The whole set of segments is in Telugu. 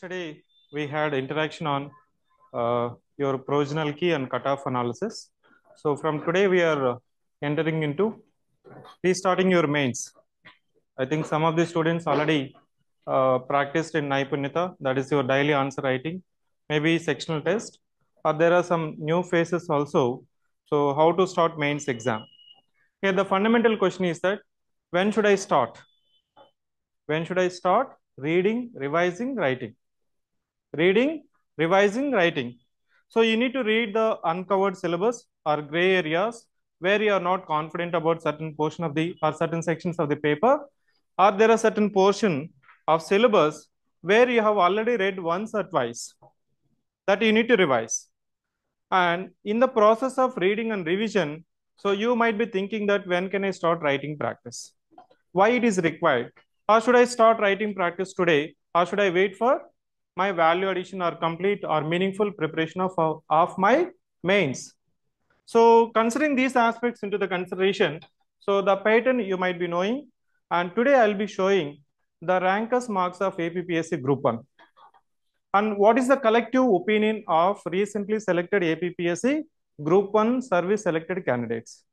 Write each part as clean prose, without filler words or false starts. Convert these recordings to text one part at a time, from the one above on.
Yesterday we had interaction on your provisional key and cutoff analysis. So from today we are entering into restarting your mains. I think some of the students already practiced in Naipunyata, that is your daily answer writing, maybe sectional test, or there are some new phases also. So how to start mains exam? Here the fundamental question is that when should I start? When should I start reading, revising, writing? Reading, revising, writing. So you need to read the uncovered syllabus or gray areas where you are not confident about certain portion of the or certain sections of the paper, or there are certain portion of syllabus where you have already read once or twice that you need to revise. And in the process of reading and revision, so you might be thinking that when can I start writing practice? Why it is required? Or should I start writing practice today? Or should I wait for my value addition or complete or meaningful preparation of my mains? So considering these aspects into the consideration, so the pattern you might be knowing, and today I'll be showing the rankers marks of APPSC Group 1. And what is the collective opinion of recently selected APPSC Group 1 service selected candidates?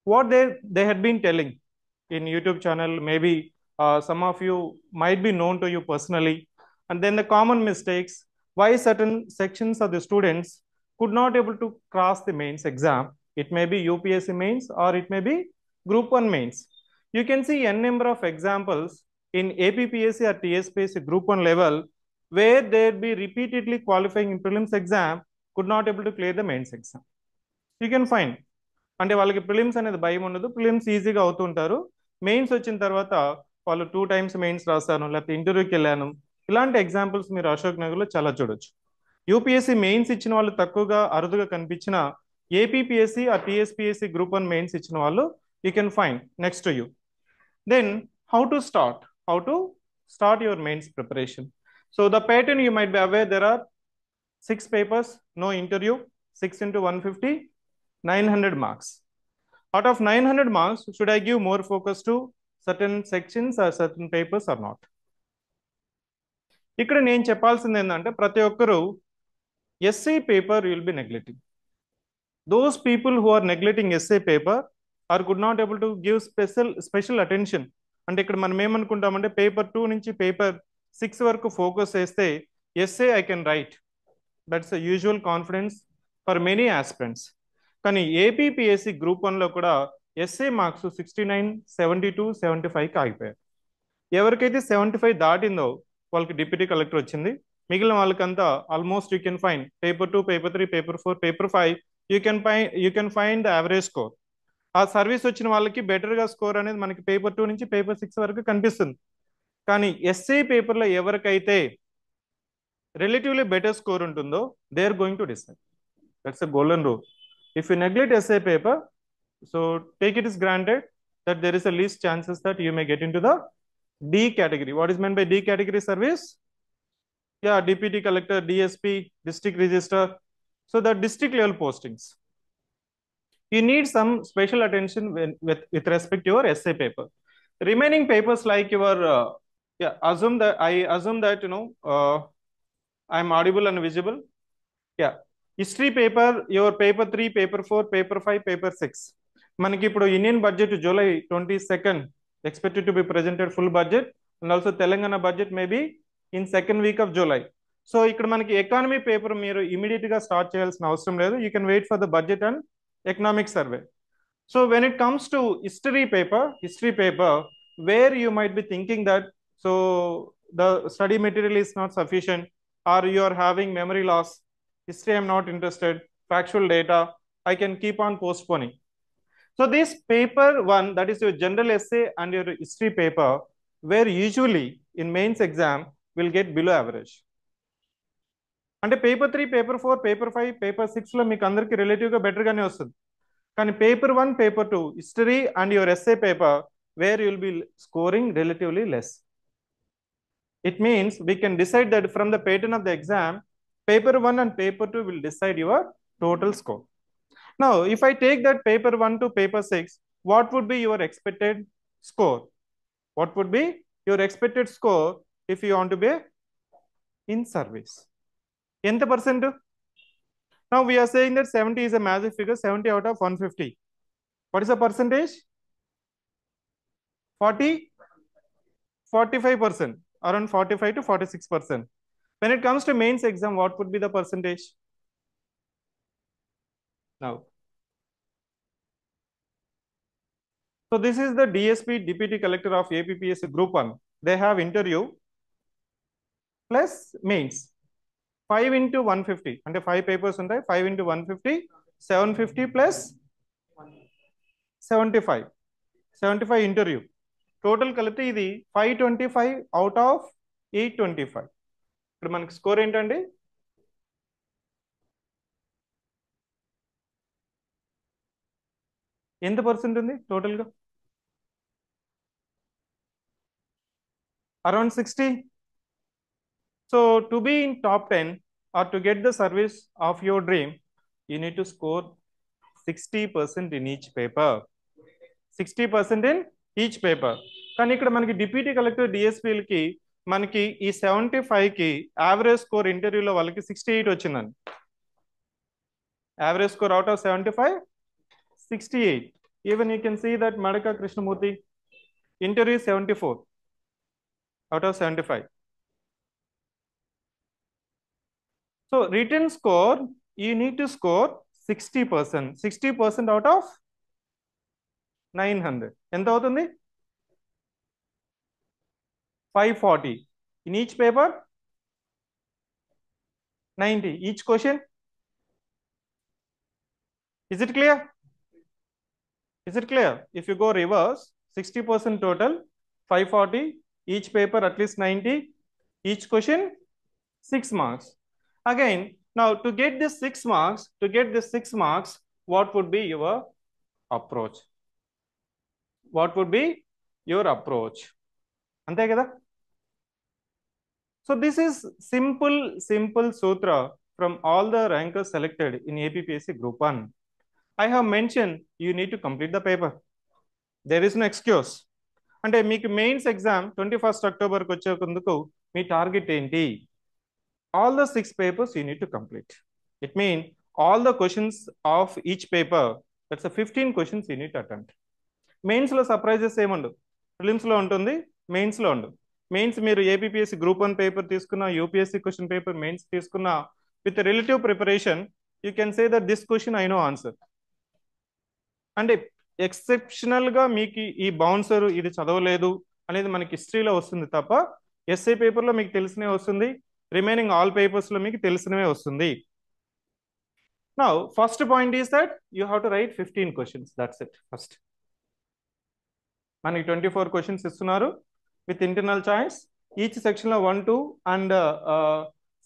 What they had been telling in YouTube channel, maybe some of you might be known to you personally, and then the common mistakes, why certain sections of the students could not able to cross the mains exam. It may be UPSC mains or it may be Group 1 mains. You can see n number of examples in APPSC or TSPSC Group 1 level where they'd be repeatedly qualifying in prelims exam, could not able to clear the mains exam. You can find. అంటే వాళ్ళకి ప్రిలిమ్స్ అనేది భయం ఉండదు, ప్రిలిమ్స్ ఈజీగా అవుతుంటారు. మెయిన్స్ వచ్చిన తర్వాత వాళ్ళు 2 times మెయిన్స్ రాస్తాను, లేకపోతే ఇంటర్వ్యూకి వెళ్ళాను. ఇలాంటి ఎగ్జాంపుల్స్ మీరు అశోక్ నగర్లో చాలా చూడొచ్చు. యూపీఎస్సీ మెయిన్స్ ఇచ్చిన వాళ్ళు తక్కువగా అరుదుగా కనిపించిన ఏపీపీఎస్సీ ఆ టీఎస్పీఎస్సీ గ్రూప్ 1 మెయిన్స్ ఇచ్చిన వాళ్ళు you can find next to you. Then how to start your mains preparation. So the pattern you might be aware there are 6 papers, no interview, 6 into 150, 900 marks. Out of 900 marks, should I give more focus to certain sections or certain papers or not? ఇక్కడ నేను చెప్పాల్సింది ఏంటంటే ప్రతి ఒక్కరు SA paper will be neglecting. Those people who are neglecting SA paper are could not able to give special attention. అంటే ఇక్కడ మనం ఏమనుకుంటామంటే పేపర్ 2 నుంచి పేపర్ 6 వరకు ఫోకస్ చేస్తే SA I can write, that's a usual confidence for many aspirants. కానీ ఏపీపీఎస్సీ గ్రూప్ 1లో కూడా ఎస్ఏ మార్క్స్ 69, 72, 75కి ఆగిపోయారు. ఎవరికైతే 75 దాటిందో వాళ్ళకి డిప్యూటీ కలెక్టర్ వచ్చింది. మిగిలిన వాళ్ళకంతా almost you can find paper 2, paper 3, paper 4, paper 5 you can find the average score. ఆ సర్వీస్ వచ్చిన వాళ్ళకి బెటర్గా స్కోర్ అనేది మనకి పేపర్ 2 నుంచి పేపర్ 6 వరకు కనిపిస్తుంది. కానీ ఎస్ఏ పేపర్లో ఎవరికైతే రిలేటివ్లీ బెటర్ స్కోర్ ఉంటుందో they are going to decide. That's a golden rule. If you neglect essay paper, so take it as granted that there is a least chances that you may get into the D category. What is meant by D category service? Yeah, deputy collector, DSP, district register. So the district level postings. You need some special attention with respect to your essay paper. Remaining papers like your, I assume that, I am audible and visible. Yeah. History paper, your paper 3, paper 4, paper 5, paper 6. మనకి ఇప్పుడు Indian budget July 22 expected to be presented full budget, and also Telangana budget maybe in second week of July. So ఇక్కడ మనకి ఎకానమీ పేపర్ మీరు ఇమీడియట్ గా స్టార్ట్ చేయాల్సిన అవసరం లేదు. You can wait for the budget and economic survey. So when it comes to history paper where you might be thinking that so the study material is not sufficient or you are having memory loss, history I'm not interested, factual data I can keep on postponing. So this paper 1, that is your general essay and your history paper, where usually in mains exam will get below average. అంటే పేపర్ 3, పేపర్ 4, పేపర్ 5, పేపర్ 6లో మీకు అందరికి రిలేటివ్గా బెటర్గానే వస్తుంది. కానీ paper 1, paper 2 history and your SA paper where you'll be scoring relatively less. It means we can decide that from the pattern of the exam, paper 1 and paper 2 will decide your total score. Now, if I take that paper 1 to paper 6, what would be your expected score? What would be your expected score if you want to be a in service. ఎంత percent? Now we are saying that 70 is a magic figure, 70 out of 150. What is the percentage? 45%, around 45 to 46%. When it comes to mains exam, what would be the percentage? Now, so this is the DSP, Deputy Collector of APPS Group 1. They have interview plus mains. 5 into 150. And 5 papers on 5 into 150, 750 plus 75. 75 interview. Total కలిపితే ఇది 525 out of 825. ఇప్పుడు మనకి స్కోర్ ఏంటండి? ఎంత పర్సెంట్ ఉంది టోటల్గా? Around 60. So to be in top 10 or to get the service of your dream, you need to score 60% in each paper. 60% in each paper. కానీ ఇక్కడ మనకి డిప్యూటీ కలెక్టర్ డిఎస్పీలకి మనకి ఈ 75కి యావరేజ్ స్కోర్ ఇంటర్వ్యూలో వాళ్ళకి 68 వచ్చిందండి. Average score out of 75, 68. Even you can see that Madaka Krishnamurthy interview 74 out of 75. So written score, you need to score 60%. 60% out of 900. ఎంత అవుతుంది? 540. In each paper, 90. Each question. Is it clear? Is it clear? If you go reverse, 60% total, 540. Each paper at least 90. Each question, 6 marks. Again, now to get this 6 marks, what would be your approach? What would be your approach? Ante kada? So this is simple sutra from all the rankers selected in APPSC Group 1. I have mentioned you need to complete the paper. There is no excuse. అంటే మీకు మెయిన్స్ ఎగ్జామ్ 21st Octoberకి వచ్చేందుకు మీ టార్గెట్ ఏంటి? All the 6 papers you need to complete. It means all the questions of each paper, that's a 15 questions you need to attempt. Mains లో సర్ప్రైజెస్ ఏముండవు. ప్రిలిమ్స్ లో ఉంటుంది, మెయిన్స్ లో ఉండదు. మెయిన్స్ మీరు ఏపీఎస్సి గ్రూప్ 1 పేపర్ తీసుకున్న, యూపీఎస్సి క్వశ్చన్ పేపర్ మెయిన్స్ తీసుకున్న, with relative preparation you can say that this question I know answer. అంటే ఎక్సెప్షనల్ గా మీకు ఈ బౌన్సర్ ఇది చదవలేదు అనేది మనకి హిస్టరీలో వస్తుంది తప్ప ఎస్ఏ పేపర్లో మీకు తెలిసినే వస్తుంది, రిమైనింగ్ ఆల్ పేపర్స్ లో మీకు తెలిసినవే వస్తుంది. Now first point is that you have to right 15 questions. That's it. First మనకి 24 questions ఇస్తున్నారు with internal choice. Each section లో 1, 2 and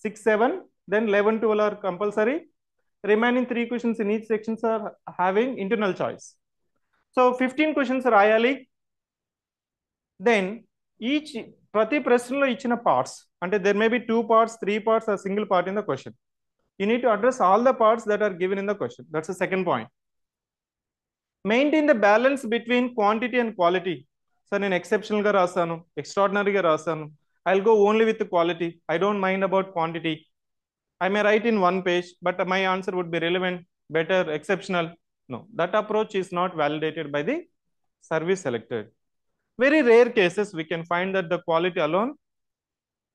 6, 7, then 11, 12 are compulsory. Remaining 3 questions in each sections are having internal choice. So 15 questions రాయాలి. Then each ప్రతి ప్రశ్నలో ఇచ్చిన పార్ట్స్ అంటే there may be 2 parts, 3 parts or single part in the question. You need to address all the parts that are given in the question. That's the second point. Maintain the balance between quantity and quality. So నేను exceptional గా రాస్తాను, extraordinary గా రాస్తాను. I'll go only with the quality. I don't mind about quantity. I may write in 1 page, but my answer would be relevant, better, exceptional. No, that approach is not validated by the service selected. Very rare cases we can find that the quality alone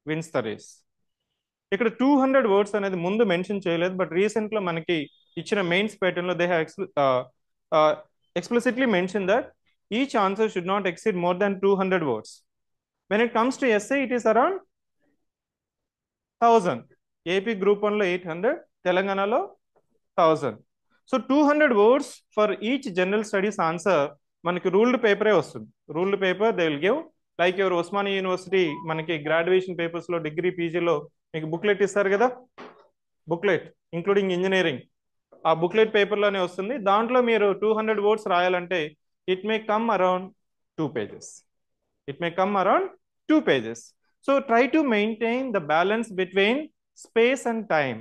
wins the race. ఇక్కడ 200 words అనేది ముందు మెన్షన్ చేయలేదు, బట్ రీసెంట్ లో మనకి ఇచ్చిన మెయిన్స్ ప్యాటర్న్ లో they have explicitly mentioned that each answer should not exceed more than 200 words. When it comes to essay, it is around 1000. AP Group 1 లో 800, తెలంగాణలో 1000. So 200 words for each general studies answer మనకి రూల్డ్ పేపరే వస్తుంది. Ruled paper they will give like your Osmania university మనకి గ్రాడ్యుయేషన్ పేపర్స్ లో డిగ్రీ పీజీలో మీకు బుక్లెట్ ఇస్తారు కదా, బుక్లెట్ ఇంక్లూడింగ్ ఇంజనీరింగ్, ఆ బుక్లెట్ పేపర్లోనే వస్తుంది. దాంట్లో మీరు 200 words రాయాలంటే it may come around 2 pages. It may come around 2 pages. So try to maintain the balance between space and time.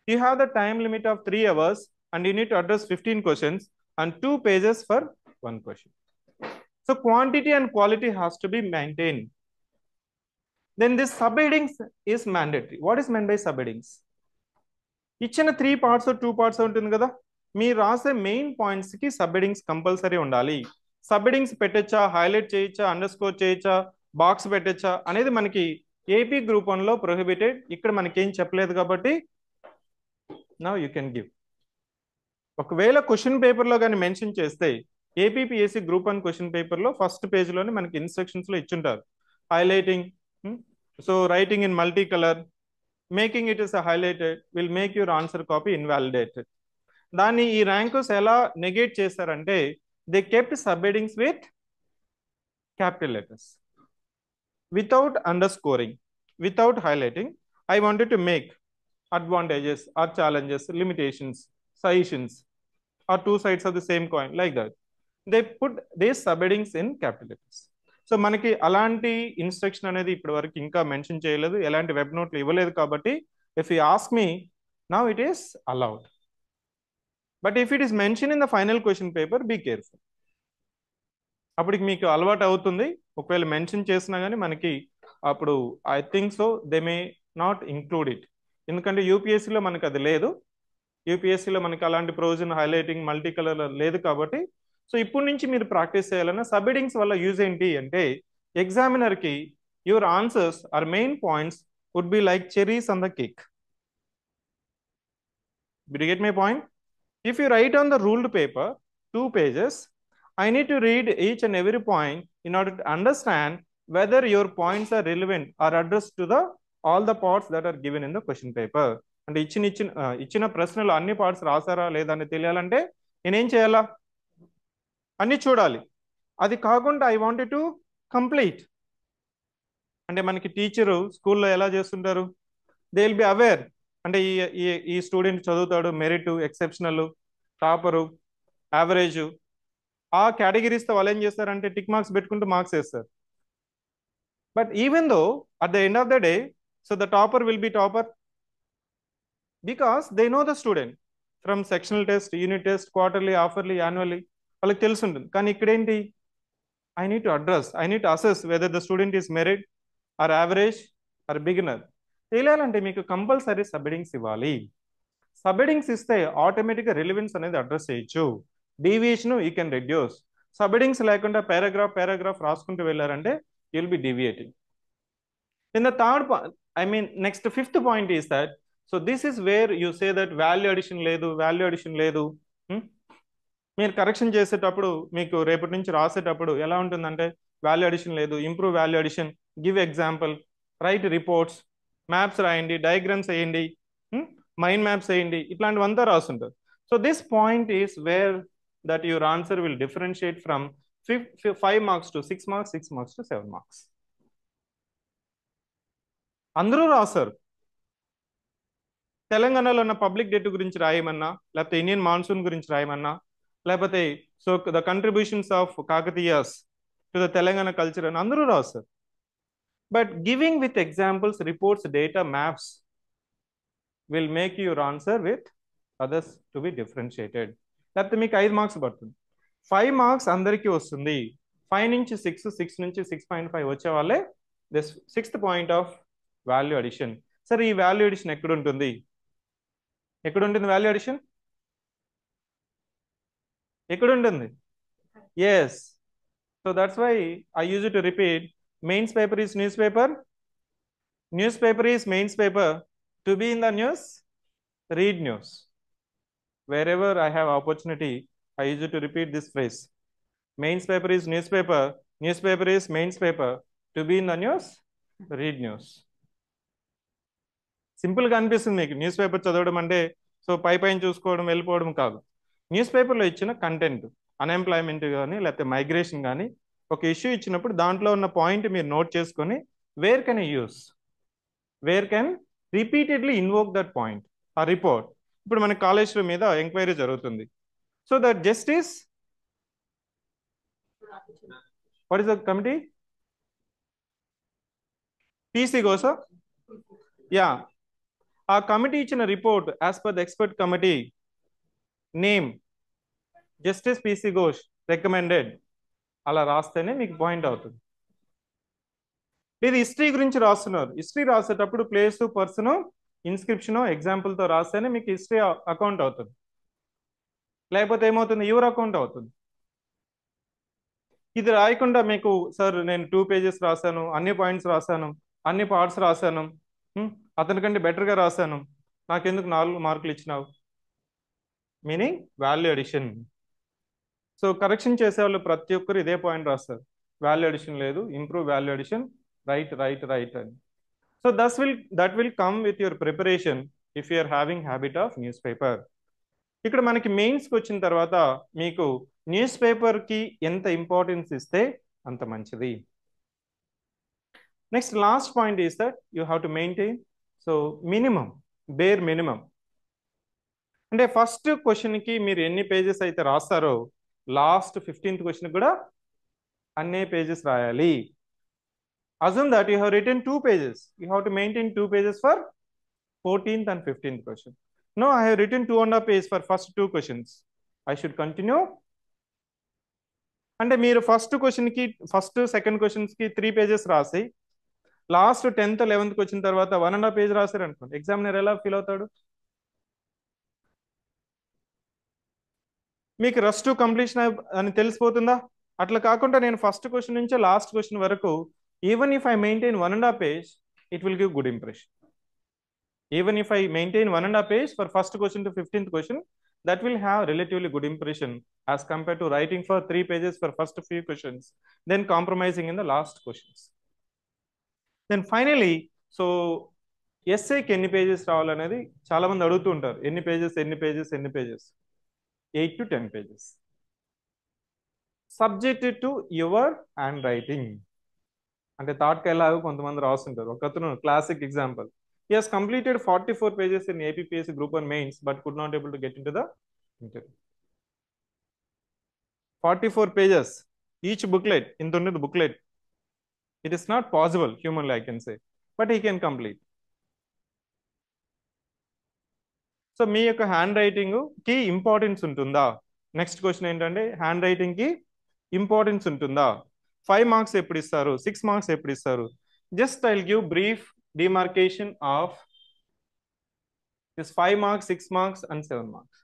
You have the time limit of 3 hours and you need to address 15 questions and 2 pages for 1 question. So quantity and quality has to be maintained. then this subheadings is mandatory. What is meant by subheadings? ఇచ్చిన 3 parts 2 parts ఉంటుంది కదా, మీరు రాసే మెయిన్ పాయింట్స్ కి సబ్హెడింగ్స్ కంపల్సరీ ఉండాలి. సబ్హెడింగ్స్ పెట్టచ్చా, హైలైట్ చేయొచ్చా, అండర్ స్కోర్ చేయొచ్చా, బాక్స్ పెట్టచ్చా అనేది మనకి ఏపీ గ్రూప్ 1 లో ప్రొహిబిటెడ్. ఇక్కడ మనకి ఏం చెప్పలేదు కాబట్టి నౌ యూ కెన్ గివ్. ఒకవేళ క్వశ్చన్ పేపర్ లో కానీ మెన్షన్ చేస్తే ఏపీపీఎస్సీ గ్రూప్ 1 క్వశ్చన్ పేపర్ లో ఫస్ట్ పేజ్ లోనే మనకి ఇన్స్ట్రక్షన్స్ లో ఇచ్చుంటారు. Highlighting, so writing in multi colour, making it is highlighted will make your answer copy invalidated. దాన్ని ఈ ర్యాంకర్స్ ఎలా నెగేట్ చేస్తారంటే they kept subheadings with capital letters without underscoring, without highlighting. I wanted to make advantages or challenges, limitations, suggestions, or two sides of the same coin, like that. They put these subheadings in capital letters. So మనకి అలాంటి ఇన్స్ట్రక్షన్ అనేది ఇప్పటి వరకు ఇంకా మెన్షన్ చేయలేదు, ఎలాంటి వెబ్ నోట్లు ఇవ్వలేదు. కాబట్టి if you ask me now it is allowed. But if it is mention in the final question paper be careful. అప్పటికి మీకు అలవాటు అవుతుంది. ఒకవేళ మెన్షన్ చేసినా కానీ మనకి అప్పుడు I think so they may not include it. ఎందుకంటే యూపీఎస్సీలో మనకు అది లేదు. యూపీఎస్సీలో మనకి అలాంటి ప్రొవిజన్ హైలైటింగ్ మల్టీ కలర్ లేదు కాబట్టి. సో ఇప్పటి నుంచి మీరు ప్రాక్టీస్ చేయాలన్నా సబ్హెడింగ్స్ వల్ల యూజ్ ఏంటి అంటే ఎగ్జామినర్కి your answers are main points would be like cherries on the cake. Did you get my point? If you write on the ruled paper 2 pages, I need to read each and every point in order to understand whether your points are relevant or addressed to the all the parts that are given in the question paper. అంటే ఇచ్చిన ప్రశ్నలు అన్ని పార్ట్స్ రాసారా లేదా అని తెలియాలంటే నేనేం చేయాలా, అన్ని చూడాలి. అది కాకుండా ఐ వాంటెడ్ టు కంప్లీట్ అంటే మనకి టీచరు స్కూల్లో ఎలా చేస్తుంటారు, దే విల్ బి అవేర్. అంటే ఈ స్టూడెంట్ చదువుతాడు, మెరిట్, ఎక్సెప్షనల్, టాపరు, యావరేజ్, ఆ కేటగిరీస్తో వాళ్ళు ఏం చేస్తారంటే టిక్ మార్క్స్ పెట్టుకుంటూ మార్క్స్ వేస్తారు. But even though at the end of the day, so the topper will be topper because they know the student from sectional test, unit test, quarterly, halfly, annually, వాళ్ళకి తెలిసి ఉంటుంది. కానీ ఇక్కడ ఏంటి, I need to address, I need to assess whether the student is merit or average or beginner. తెలియాలంటే మీకు కంపల్సరీ సబ్హెడింగ్స్ ఇవ్వాలి. సబ్హెడింగ్స్ ఇస్తే ఆటోమేటిక్గా రిలవెన్స్ అనేది అడ్రస్ చేయొచ్చు, deviation you can reduce. Subheadings లేకుండా పారాగ్రాఫ్ రాసుకుంటూ వెళ్ళారంటే you will be deviating. In the third point, I mean next fifth point is that, so this is where you say that value addition లేదు. మీరు కరెక్షన్ చేసేటప్పుడు మీకు రేపటి నుంచి రాసేటప్పుడు ఎలా ఉంటుందంటే వాల్యూ అడిషన్ లేదు, improve value addition, give example, write reports, maps రాయండి, డయాగ్రామ్స్ వేయండి, మైండ్ మ్యాప్స్ వేయండి, ఇట్లాంటివంతా రాస్తుంటారు. So this point is where that your answer will differentiate from 5 marks to 6 marks, 6 marks to 7 marks. అందరూ రాస్తారు. తెలంగాణలో ఉన్న పబ్లిక్ డెట్ గురించి రాయమన్నా, లేకపోతే ఇండియన్ మాన్సూన్ గురించి రాయమన్నా, లేకపోతే so the contributions of Kakatiyas to the Telangana culture అని అందరూ రాస్తారు. But giving with examples, reports, data, maps will make your answer with others to be differentiated. లేకపోతే మీకు 5 marks పడుతుంది. 5 marks అందరికీ వస్తుంది. 5 నుంచి 6, 6 నుంచి 6.5 వచ్చే వాళ్ళే this 6th point of value addition. సరే, ఈ వాల్యూ అడిషన్ ఎక్కడ ఉంటుంది వాల్యూ అడిషన్ ఎక్కడ ఉంటుంది? Yes, so that's why I use to repeat, mains paper is news paper is mains paper. To be in the news, read news. wherever I have opportunity, I use to repeat this phrase. Mains paper is newspaper is mains paper. To be in the news, read news. Simple గా అనిపిస్తుంది మీకు న్యూస్ పేపర్ చదవడం అంటే సో పైన చూసుకోవడం వెళ్ళిపోవడం కాదు. న్యూస్ పేపర్లో ఇచ్చిన కంటెంట్, అన్ఎంప్లాయ్మెంట్ కానీ లేకపోతే మైగ్రేషన్ కానీ ఒక ఇష్యూ ఇచ్చినప్పుడు దాంట్లో ఉన్న పాయింట్ మీరు నోట్ చేసుకొని where can use, where can repeatedly invoke that point ఆ రిపోర్ట్. ఇప్పుడు మన కాలేజ్ మీద ఎంక్వైరీ జరుగుతుంది. So that justice, what is the committee? PC కోసం, యా. ఆ కమిటీ ఇచ్చిన report as per the expert committee name justice PC Ghosh recommended అలా రాస్తేనే మీకు పాయింట్ అవుతుంది. లేదు హిస్టరీ గురించి రాస్తున్నారు, హిస్టరీ రాసేటప్పుడు ప్లేస్ పర్సన్ ఇన్స్క్రిప్షన్ ఎగ్జాంపుల్తో రాస్తేనే మీకు హిస్టరీ అకౌంట్ అవుతుంది, లేకపోతే ఏమవుతుంది యువర్ అకౌంట్ అవుతుంది. ఇది రాయకుండా మీకు సార్ నేను 2 పేజెస్ రాశాను, అన్ని పాయింట్స్ రాశాను, అన్ని పార్ట్స్ రాశాను, అతనికంటే బెటర్గా రాశాను, నాకెందుకు 4 మార్కులు ఇచ్చినావు, meaning value addition. So correction చేసేవాళ్ళు ప్రతి ఒక్కరు ఇదే పాయింట్ రాస్తారు, వాల్యూ అడిషన్ లేదు, improve value addition, right right right అని. So that will come with your preparation if you are having habit of news paper. ఇక్కడ మనకి మెయిన్స్కి వచ్చిన తర్వాత మీకు న్యూస్ పేపర్కి ఎంత ఇంపార్టెన్స్ ఇస్తే అంత మంచిది. Next last point is that you have to maintain so minimum, bear minimum. అంటే ఫస్ట్ క్వశ్చన్కి మీరు ఎన్ని పేజెస్ అయితే రాస్తారో లాస్ట్ 15th క్వశ్చన్ కూడా అన్నే పేజెస్ రాయాలి. Assume that you have written 2 pages. You have to maintain 2 pages for 14th and 15th question. No, I have written 2.5 pages for first 2 questions. I should continue. అంటే మీరు ఫస్ట్ క్వశ్చన్కి ఫస్ట్ సెకండ్ క్వశ్చన్స్కి 3 pages రాసి లాస్ట్ 10th 11th వచ్చిన తర్వాత 1.5 page రాశారు అనుకోండి, ఎగ్జామినర్ ఎలా ఫీల్ అవుతాడు? మీకు రష్ టు కంప్లీషన్ అని తెలిసిపోతుందా? అట్లా కాకుండా నేను ఫస్ట్ క్వశ్చన్ నుంచి లాస్ట్ క్వశ్చన్ వరకు even if I maintain 1.5 page, it will give good impression. Even if I maintain 1.5 page for first question to 15th question, that will have relatively good impression as compared to writing for 3 pages for first few questions, then compromising in the last questions. Then finally, so essayకి ఎన్ని పేజెస్ రావాలనేది చాలా మంది అడుగుతూ ఉంటారు, ఎన్ని pages 8 to 10 pages subjected to your handwriting. అంటే థాట్ ఎలాగో కొంతమంది రాస్తుంటారు. ఒకతను classic example, he has completed 44 pages in APPSC Group 1 mains but could not able to get into the interview. 44 pages each booklet, in the booklet, it is not possible humanly I can say, but he can complete. So మీ యొక్క హ్యాండ్ రైటింగ్ కి ఇంపార్టెన్స్ ఉంటుందా? నెక్స్ట్ క్వశ్చన్ ఏంటంటే హ్యాండ్ రైటింగ్ కి ఇంపార్టెన్స్ ఉంటుందా? 5 marks ఎప్పుడు ఇస్తారు, 6 marks ఎప్పుడు ఇస్తారు? Just I will give brief demarcation of this 5 marks, 6 marks and 7 marks.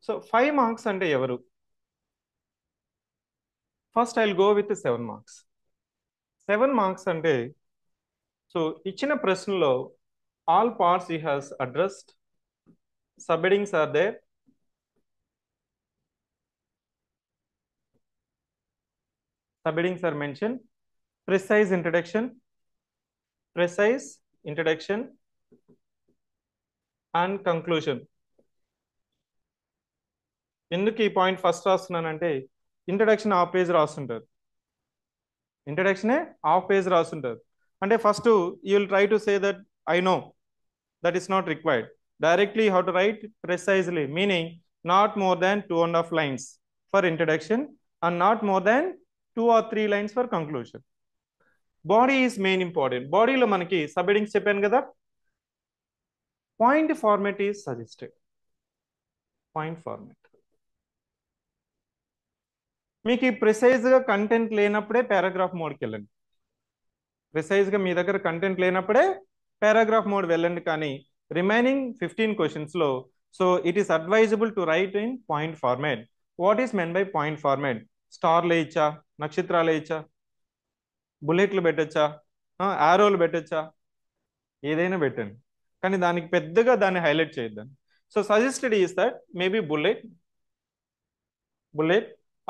So 5 marks అంటే ఎవరు? First I will go with 7 marks. 7 marks అంటే సో ఇచ్చిన ప్రశ్నలో all parts he has addressed, sub headings are there, subheadings are mentioned, precise introduction and conclusion. ఎందుకు ఈ పాయింట్ ఫస్ట్ రాస్తున్నానంటే ఇంట్రడక్షన్ హాఫ్ పేజ్ రాస్తుంటారు, ఇంట్రడక్షనే హాఫ్ పేజ్ రాస్తుంటారు. అంటే first you will try to say that I know, that is not required. Directly how to write precisely, meaning not more than 2.5 lines for introduction and not more than 2 or 3 lines for conclusion. Body is main important. బాడీలో మనకి సబ్ హెడింగ్స్ చెప్పాను కదా, point format is suggested. Point format మీకు ఈ ప్రిసైజ్గా కంటెంట్ లేనప్పుడే పారాగ్రాఫ్ మోడ్కి వెళ్ళండి. ప్రిసైజ్గా మీ దగ్గర కంటెంట్ లేనప్పుడే పారాగ్రాఫ్ మోడ్ వెళ్ళండి. కానీ రిమైనింగ్ 15 క్వశ్చన్స్లో so it is advisable to write in point format. What is meant by point format? స్టార్లు వేయచ్చా, నక్షత్రాలు వేయచ్చా, బుల్లెట్లు పెట్టచ్చా, ఆరోలు పెట్టచ్చా, ఏదైనా పెట్టండి, కానీ దానికి పెద్దగా దాన్ని హైలైట్ చేయొద్దాం. So suggested is that maybe bullet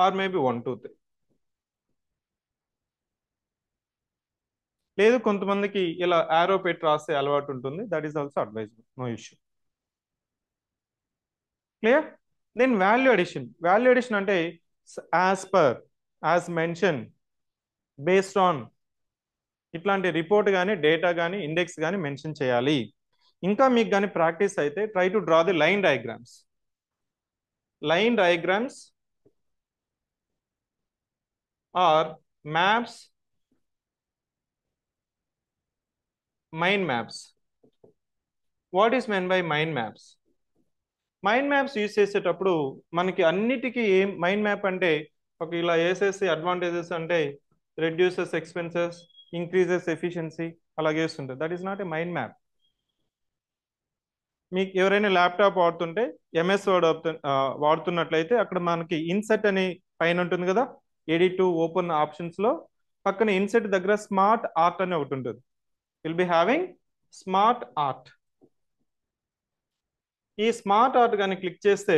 or maybe 1, 2, 3. లేదు కొంతమందికి ఇలా ఆరో పెట్టి రాసే అలవాటు ఉంటుంది, that is also advisable, no issue. Clear? Then value addition అంటే as per, as mention, based on ఇట్లాంటి రిపోర్ట్ కానీ డేటా కానీ ఇండెక్స్ కానీ మెన్షన్ చేయాలి. ఇంకా మీకు కానీ ప్రాక్టీస్ అయితే try to draw the line diagrams or maps, mind maps. What is meant by mind maps? Mind maps use చేసేటప్పుడు మనకి అన్నిటికీ ఏం మైండ్ మ్యాప్ అంటే ఒక ఇలా వేసేసి అడ్వాంటేజెస్ అంటే రెడ్యూసెస్ ఎక్స్పెన్సెస్, ఇంక్రీజెస్ ఎఫిషియన్సీ అలా చేస్తుంటారు. That is not a mind map. మీకు ఎవరైనా ల్యాప్టాప్ వాడుతుంటే ఎంఎస్ వర్డ్ వాడుతున్నట్లయితే అక్కడ మనకి ఇన్సెట్ అని పైన ఉంటుంది కదా, ఎడిట్ టు ఓపెన్ ఆప్షన్స్లో పక్కన ఇన్సెట్ దగ్గర స్మార్ట్ ఆర్ట్ అని ఒకటి ఉంటుంది. Will be having smart art. ఈ స్మార్ట్ ఆర్ట్ కానీ క్లిక్ చేస్తే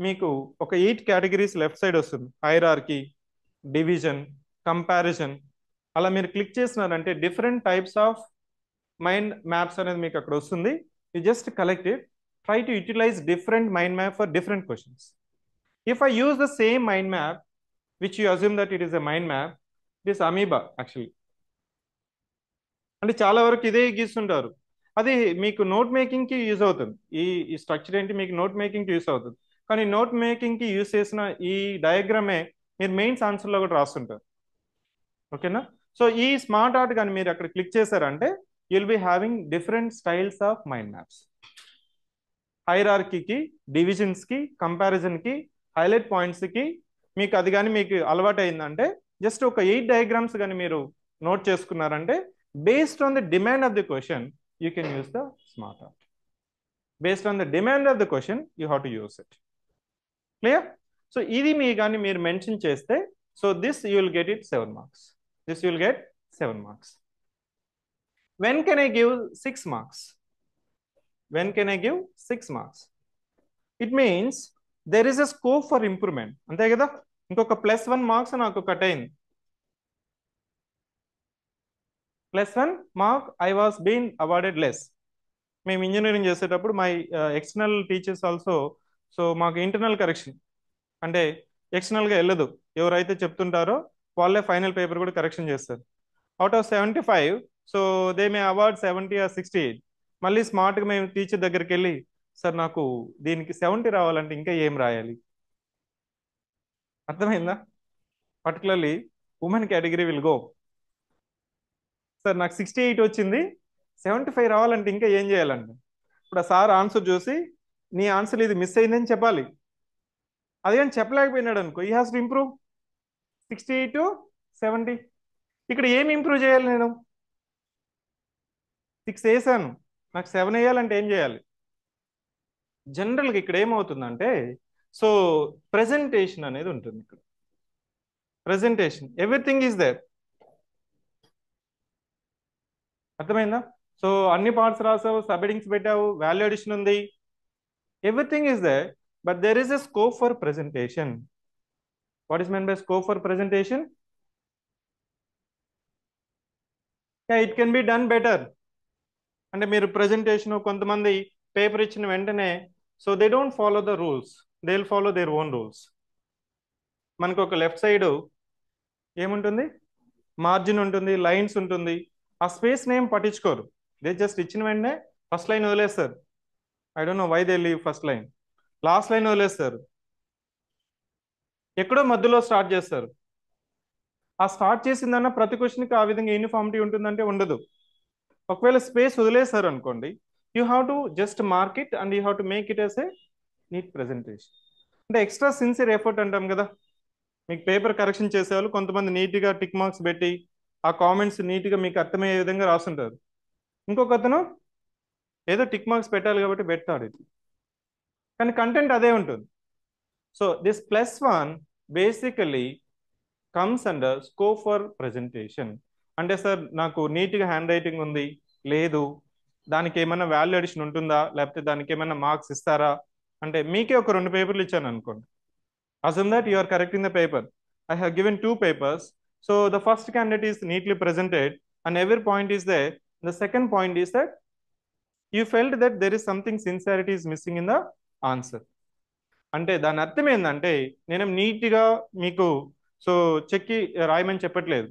మీకు ఒక 8 కేటగిరీస్ లెఫ్ట్ సైడ్ వస్తుంది. Hierarchy, division, comparison. అలా మీరు క్లిక్ చేసినారంటే different types of mind maps అనేది మీకు అక్కడ వస్తుంది. You just collect it, try to utilize different mind map for different questions. If I use the same mind map which you assume that it is a mind map, it is amoeba actually. అంటే చాలా వరకు ఇదే గీస్తుంటారు. అది మీకు నోట్ మేకింగ్కి యూజ్ అవుతుంది. ఈ స్ట్రక్చర్ ఏంటి మీకు నోట్ మేకింగ్కి యూస్ అవుతుంది. కానీ నోట్ మేకింగ్కి యూజ్ చేసిన ఈ డయాగ్రామే మీరు మెయిన్స్ ఆన్సర్లో కూడా రాస్తుంటారు. ఓకేనా? సో ఈ స్మార్ట్ ఆర్ట్ కానీ మీరు అక్కడ క్లిక్ చేశారంటే you'll be having different styles of mind maps. హైరార్కీకి, డివిజన్స్కి, కంపారిజన్కి, హైలైట్ పాయింట్స్కి మీకు అది కానీ మీకు అలవాటు అయిందంటే జస్ట్ ఒక 8 డయాగ్రామ్స్ కానీ మీరు నోట్ చేసుకున్నారంటే based on the demand of the question, you can use the smart art. Based on the demand of the question, you have to use it. Clear? So, ఇది మీ కానీ మీరు మెన్షన్ చేస్తే, so this you will get it 7 marks. This you will get 7 marks. When can I give 6 marks? When can I give 6 marks? It means there is a scope for improvement. అంతే కదా? ఇంకొక +1 మార్క్స్ నాకు కట్ అయింది. +1 mark I was been awarded less. మేము ఇంజనీరింగ్ చేసేటప్పుడు my external teachers also, so మాకు ఇంటర్నల్ కరెక్షన్ అంటే ఎక్స్టర్నల్గా వెళ్ళదు. ఎవరైతే చెప్తుంటారో వాళ్ళే ఫైనల్ పేపర్ కూడా కరెక్షన్ చేస్తారు. Out of 75, so they may award 70 or 60. మళ్ళీ స్మార్ట్గా మేము టీచర్ దగ్గరికి వెళ్ళి, సార్ నాకు దీనికి 70 రావాలంటే ఇంకా ఏం రాయాలి? అర్థమైందా? Particularly women category will go, sir నాకు 68 వచ్చింది, 75 రావాలంటే ఇంకా ఏం చేయాలండి? ఇప్పుడు ఆ సార్ ఆన్సర్ చూసి నీ ఆన్సర్ ఇది మిస్ అయిందని చెప్పాలి. అది కానీ చెప్పలేకపోయినాడు అనుకో, ఈ హ్యాస్ టు ఇంప్రూవ్ 68 to 70. ఇక్కడ ఏం ఇంప్రూవ్ చేయాలి? నేను 6 వేసాను, నాకు 7 వేయాలంటే ఏం చేయాలి? జనరల్గా ఇక్కడ ఏమవుతుందంటే, సో ప్రెజెంటేషన్ అనేది ఉంటుంది. ఇక్కడ ప్రెజెంటేషన్ ఎవ్రీథింగ్ ఈజ్ దేర్. అర్థమైందా? సో అన్ని పార్ట్స్ రాసావు, సబ్ హెడింగ్స్ పెట్టావు, వాల్యూ అడిషన్ ఉంది, everything is there, but there is a scope for presentation. What is meant by scope for presentation? Yeah, it can be done better. అంటే మీరు ప్రెజెంటేషన్ కొంతమంది పేపర్ ఇచ్చిన వెంటనే, so they don't follow the rules, they will follow their own rules. మనకు ఒక లెఫ్ట్ సైడ్ ఏముంటుంది? మార్జిన్ ఉంటుంది, లైన్స్ ఉంటుంది. ఆ స్పేస్ నేమ్ పట్టించుకోరు. దే జస్ట్ ఇచ్చిన వెంటనే ఫస్ట్ లైన్ వదిలేస్తారు. I don't know why they leave first line. Last line వదిలేస్తారు, ఎక్కడో మధ్యలో స్టార్ట్ చేస్తారు. ఆ స్టార్ట్ చేసిందన్న ప్రతి క్వశ్చన్కి ఆ విధంగా యూనిఫామిటీ ఉంటుందంటే ఉండదు. ఒకవేళ స్పేస్ వదిలేస్తారు అనుకోండి, you have to just mark it and you have to make it as a neat presentation. అంటే ఎక్స్ట్రా సిన్సియర్ ఎఫర్ట్ అంటాం కదా. మీకు పేపర్ కరెక్షన్ చేసేవాళ్ళు కొంతమంది నీట్గా టిక్ మార్క్స్ పెట్టి ఆ కామెంట్స్ నీట్గా మీకు అర్థమయ్యే విధంగా రాస్తుంటారు. ఇంకొక అతను ఏదో టిక్ మార్క్స్ పెట్టాలి కాబట్టి పెడతాడు ఇది, కానీ కంటెంట్ అదే ఉంటుంది. So this +1 basically comes under scope for presentation. అంటే సార్ నాకు నీట్గా హ్యాండ్ రైటింగ్ ఉంది, లేదు, దానికి ఏమైనా వాల్యూ అడిషన్ ఉంటుందా, లేకపోతే దానికి ఏమైనా మార్క్స్ ఇస్తారా అంటే, మీకే ఒక 2 పేపర్లు ఇచ్చాను అనుకోండి. Assume that you are correcting the paper. I have given 2 papers. So the first candidate is neatly presented and every point is there. The second point is that you felt that there is something sincerity is missing in the answer. అంటే దాని అర్థం ఏంటంటే, నేను నీట్గా మీకు సో చెక్కి రాయమని చెప్పట్లేదు,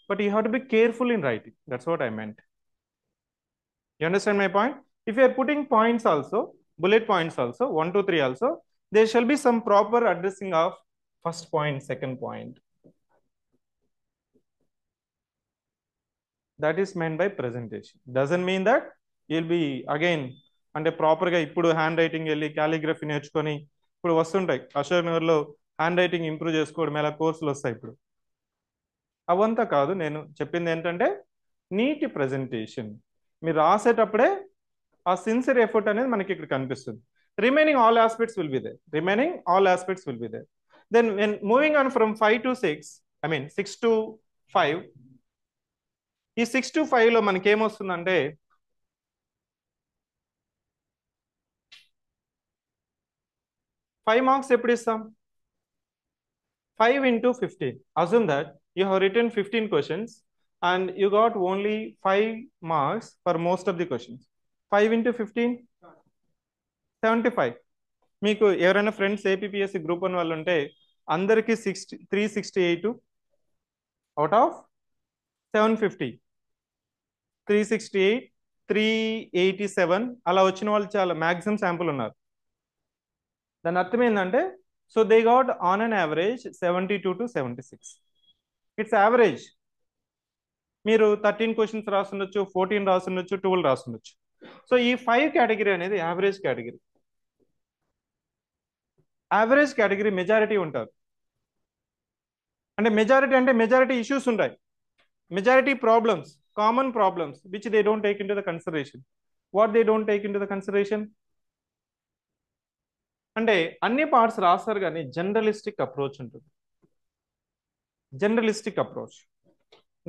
but you have to be careful in writing. That's what I meant. You understand my point? If you are putting points also, bullet points also, 1, 2, 3 also, there shall be some proper addressing of first point, second point. That is meant by presentation. Doesn't mean that you'll be again అంటే ప్రాపర్గా ఇప్పుడు హ్యాండ్ రైటింగ్ వెళ్ళి క్యాలిగ్రఫీ నేర్చుకొని ఇప్పుడు వస్తుంటాయి. అశోక్ నగర్లో హ్యాండ్ రైటింగ్ ఇంప్రూవ్ చేసుకోవడం ఎలా కోర్సులు వస్తాయి ఇప్పుడు. అవంతా కాదు, నేను చెప్పింది ఏంటంటే నీటి ప్రజెంటేషన్. మీరు రాసేటప్పుడే ఆ సిన్సియర్ ఎఫర్ట్ అనేది మనకి ఇక్కడ కనిపిస్తుంది. Remaining all aspects will be there. Remaining all aspects will be there. Then when moving on from 5 to 6, I mean 6 to 5, ఈ 6 to 5 లో మనకి ఏమొస్తుందంటే 5 మార్క్స్ ఎప్పుడు ఇస్తాం? 5 into 15. Assume that you have written 15 questions and you got only 5 marks for most of the questions. 5 into 15, 75. మీకు ఎవరైనా ఫ్రెండ్స్ ఏపీఎస్సి గ్రూప్ 1 వాళ్ళు ఉంటే అందరికి 368 అవుట్ ఆఫ్ 750, 368, 387 అలా వచ్చిన వాళ్ళు చాలా మ్యాక్సిమం శాంపుల్ ఉన్నారు. దాని అర్థం ఏంటంటే so they got on an average 72 to 76. It's average. మీరు 13 క్వశ్చన్స్ రాస్తుండొచ్చు, 14 రాస్తుండొచ్చు, 12 రాస్తుండొచ్చు. సో ఈ 5 కేటగిరీ అనేది average category. Average category majority ఉంటారు. అంటే మెజారిటీ ఇష్యూస్ ఉంటాయి, majority problems, common problems which they don't take in to the consideration. What they don't take in to the consideration అంటే అన్ని పార్ట్స్ రాస్తారు కానీ జనరలిస్టిక్ అప్రోచ్ ఉంటుంది. జనరలిస్టిక్ అప్రోచ్,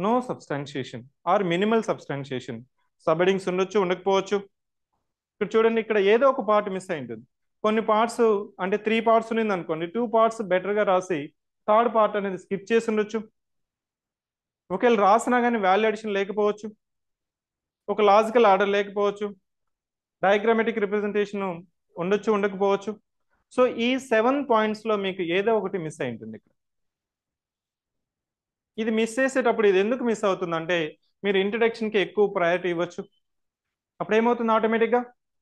నో సబ్స్టాన్షియేషన్ ఆర్ మినిమల్ సబ్స్టాన్షియేషన్. సబ్హెడింగ్స్ ఉండొచ్చు, ఉండకపోవచ్చు. ఇక్కడ చూడండి, ఇక్కడ ఏదో ఒక పార్ట్ మిస్ అయి ఉంటుంది. కొన్ని పార్ట్స్ అంటే 3 పార్ట్స్ ఉంది అనుకోండి, 2 పార్ట్స్ బెటర్గా రాసి థర్డ్ పార్ట్ అనేది స్కిప్ చేసి ఉండొచ్చు. ఒకవేళ రాసినా కానీ వాల్యూ అడిషన్ లేకపోవచ్చు, ఒక లాజికల్ ఆర్డర్ లేకపోవచ్చు, డయాగ్రామెటిక్ రిప్రజెంటేషన్ ఉండొచ్చు, ఉండకపోవచ్చు. సో ఈ 7 పాయింట్స్లో మీకు ఏదో ఒకటి మిస్ అయి ఉంటుంది. ఇక్కడ ఇది మిస్ చేసేటప్పుడు ఇది ఎందుకు మిస్ అవుతుందంటే మీరు ఇంట్రడక్షన్కి ఎక్కువ ప్రయారిటీ ఇవ్వచ్చు. అప్పుడు ఏమవుతుంది, ఆటోమేటిక్గా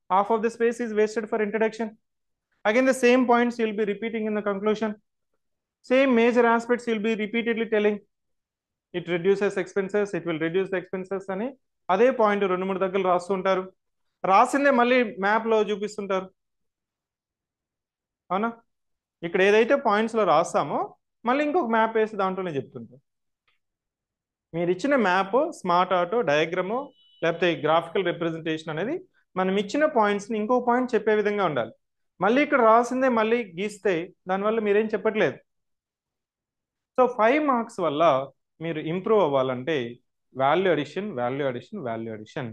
half of the space is wasted for introduction. Again the same points you'll be repeating in the conclusion. Same major aspects you'll be repeatedly telling. It reduces expenses, it will reduce the expenses అని అదే పాయింట్ 2-3 దగ్గర రాస్తూ ఉంటారు. రాసిందే మళ్ళీ మ్యాప్లో చూపిస్తుంటారు, అవునా? ఇక్కడ ఏదైతే పాయింట్స్లో రాస్తామో మళ్ళీ ఇంకొక మ్యాప్ వేసి దాంట్లోనే చెప్తుంటారు. మీరు ఇచ్చిన మ్యాప్, స్మార్ట్ ఆటో, డయాగ్రాము లేకపోతే గ్రాఫికల్ రిప్రజెంటేషన్ అనేది మనం ఇచ్చిన పాయింట్స్ని ఇంకో పాయింట్ చెప్పే విధంగా ఉండాలి. మళ్ళీ ఇక్కడ రాసిందే మళ్ళీ గీస్తే దానివల్ల మీరేం చెప్పట్లేదు. సో 5 మార్క్స్ వల్ల మీరు ఇంప్రూవ్ అవ్వాలంటే value addition, value addition, value addition.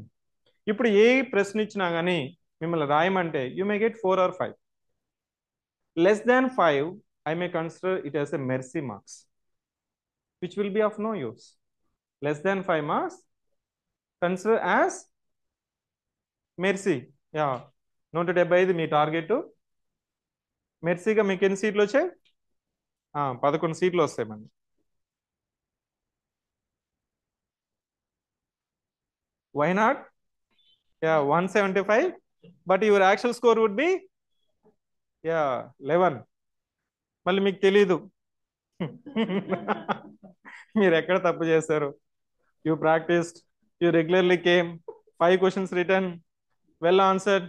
ఇప్పుడు ఏ ప్రశ్న ఇచ్చినా కానీ మిమ్మల్ని రాయమంటే you may get 4 or 5. Less than 5 I may consider it as a mercy marks which will be of no use. Less than 5 marks consider as mercy. Yeah, 175 మీ టార్గెట్. మెర్సీగా మీకు ఎన్ని సీట్లు వచ్చాయి? 11 సీట్లు వస్తాయి మనకి. Why not? Yeah, 175, but your actual score would B 11. మళ్ళీ మీకు తెలీదు మీరు ఎక్కడ తప్పు చేశారు. You practised, you regularly came, 5 questions return, well answered,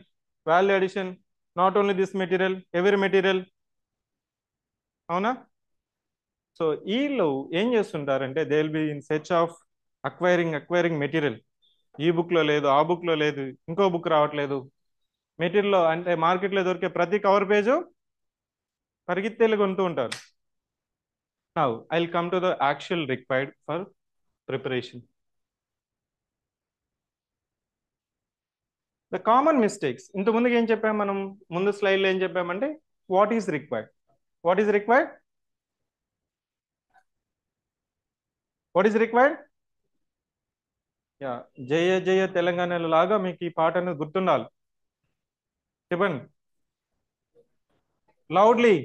value addition, not only this material, every material, అవునా? సో వీళ్ళు ఏం చేస్తుంటారంటే they will be in search of acquiring material. ఈ బుక్లో లేదు, ఆ బుక్లో లేదు, ఇంకో బుక్ రావట్లేదు. మెటీరియల్లో అంటే మార్కెట్లో దొరికే ప్రతి కవర్ పేజు పరిగెత్తేలు కొంటూ ఉంటారు. Now I will come to the actual required for preparation. The common mistakes. ఇంతకుముందుకు ఏం చెప్పాం మనం? ముందు స్లైడ్లో ఏం చెప్పామంటే what is required, what is required, what is required. Yeah, జయ జయ తెలంగాణలో లాగా మీకు ఈ పాట అనేది గుర్తుండాలి. చెప్పండి లౌడ్లీ.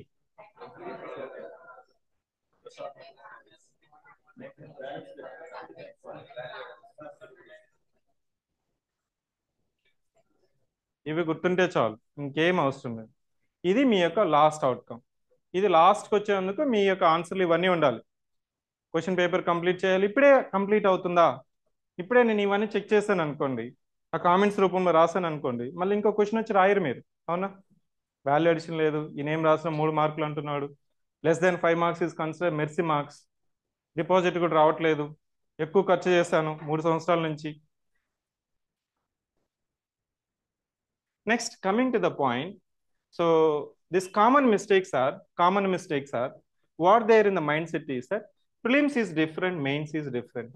ఇవి గుర్తుంటే చాలు, ఇంకేం అవసరం లేదు. ఇది మీ యొక్క లాస్ట్ అవుట్కమ్. ఇది లాస్ట్కి వచ్చేందుకు మీ యొక్క ఆన్సర్లు ఇవన్నీ ఉండాలి. క్వశ్చన్ పేపర్ కంప్లీట్ చేయాలి. ఇప్పుడే కంప్లీట్ అవుతుందా? ఇప్పుడే నేను ఇవన్నీ చెక్ చేశాను అనుకోండి, ఆ కామెంట్స్ రూపంలో రాశాను అనుకోండి, మళ్ళీ ఇంకో క్వశ్చన్ వచ్చి రాయరు మీరు. అవునా? వాల్యూ అడిషన్ లేదు, ఈయనేం రాసిన 3 మార్కులు అంటున్నాడు, <5 marks is consider mercy marks, deposit కూడా రావట్లేదు, ఎక్కువ ఖర్చు చేశాను 3 సంవత్సరాల నుంచి. Next, coming to the point. So this common mistakes are what there in the mind set is that prelims is different, mains is different.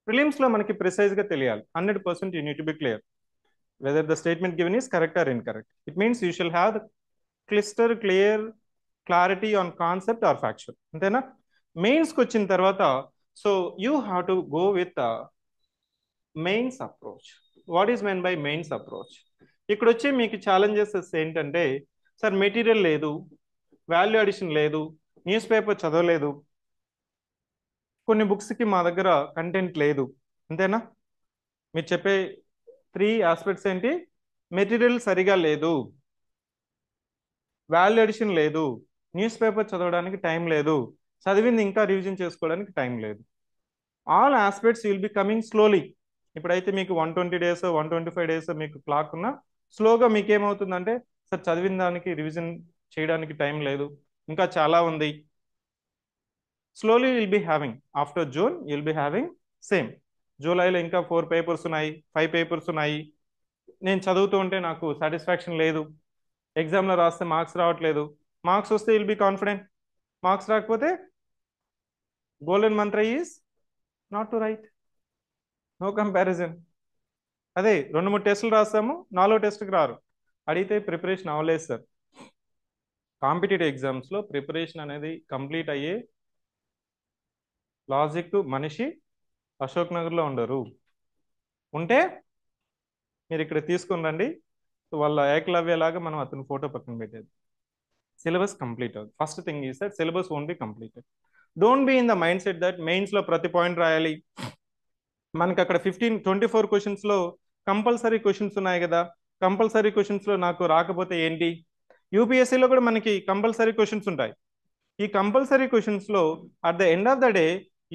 Prelims లో మనకి ప్రిసైజ్ గా తెలియాలి, 100% you need to be clear whether the statement given is correct or incorrect. It means you shall have the clear clarity on concept or factual. అంతేనా? మెయిన్స్ కి వచ్చిన తర్వాత so you have to go with mains approach. What is main by mains approach? ఇక్కడ వచ్చి మీకు ఛాలెంజెస్ ఏంటంటే, సార్ మెటీరియల్ లేదు, వాల్యూ అడిషన్ లేదు, న్యూస్ పేపర్ చదవలేదు, కొన్ని బుక్స్కి మా దగ్గర కంటెంట్ లేదు. అంతేనా? మీరు చెప్పే 3 ఆస్పెక్ట్స్ ఏంటి? మెటీరియల్ సరిగా లేదు, వాల్యూ అడిషన్ లేదు, న్యూస్ పేపర్ చదవడానికి టైం లేదు, చదివింది ఇంకా రివిజన్ చేసుకోవడానికి టైం లేదు. All aspects will be coming slowly. ఇప్పుడైతే మీకు 120 days 125 days మీకు క్లాక్ ఉన్నా, స్లోగా మీకు ఏమవుతుందంటే, సార్ చదివిన దానికి రివిజన్ చేయడానికి టైం లేదు, ఇంకా చాలా ఉంది. Slowly will be having, after June will be having same. జూలైలో ఇంకా 4 పేపర్స్ ఉన్నాయి, 5 పేపర్స్ ఉన్నాయి, నేను చదువుతూ ఉంటే నాకు సాటిస్ఫాక్షన్ లేదు, ఎగ్జామ్లో రాస్తే మార్క్స్ రావట్లేదు. మార్క్స్ వస్తే విల్ బి కాన్ఫిడెంట్, మార్క్స్ రాకపోతే golden mantra is not to write, no comparison. అదే 2-3 టెస్టులు రాస్తాము, 4వ టెస్ట్కి రారు, అడిగితే ప్రిపరేషన్ అవ్వలేదు సార్. కాంపిటేటివ్ ఎగ్జామ్స్లో ప్రిపరేషన్ అనేది కంప్లీట్ అయ్యే లాజిక్ మనిషి అశోక్ నగర్లో ఉండరు. ఉంటే మీరు ఇక్కడ తీసుకుని రండి, వాళ్ళ ఏకలవ్యలాగా మనం అతని ఫోటో పక్కన పెట్టేది. సిలబస్ కంప్లీట్ అవుతుంది. First thing is that syllabus won't be completed. Don't be in the mind set that మెయిన్స్లో ప్రతి పాయింట్ రాయాలి. మనకి అక్కడ 24 క్వశ్చన్స్లో కంపల్సరీ క్వశ్చన్స్ ఉన్నాయి కదా, కంపల్సరీ క్వశ్చన్స్లో నాకు రాకపోతే ఏంటి? యూపీఎస్సీలో కూడా మనకి కంపల్సరీ క్వశ్చన్స్ ఉంటాయి. ఈ కంపల్సరీ క్వశ్చన్స్లో at the end of the day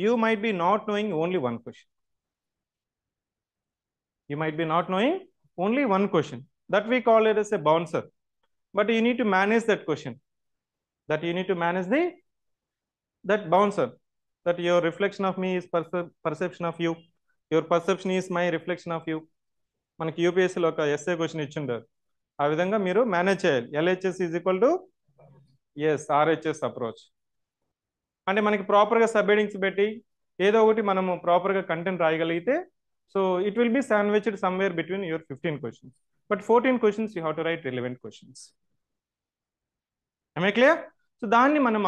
you might be not knowing only one question. You might be not knowing only one question. That we call it as a bouncer. But you need to manage that question. That you need to manage that bouncer. That your reflection of me is perception of you. Your perception is my reflection of you. మనకి యూపీఎస్సీలో ఒక ఎస్ఏ క్వశ్చన్ ఇచ్చిండారు, ఆ విధంగా మీరు మేనేజ్ చేయాలి. LHS is equal to RHS approach. అంటే మనకి ప్రాపర్గా సబ్ హెడింగ్స్ పెట్టి ఏదో ఒకటి మనము ప్రాపర్గా కంటెంట్ రాయగలిగితే, so it will be sandwiched somewhere between your 15 questions. But 14 questions you have to write relevant questions. I clear? So దాన్ని మనం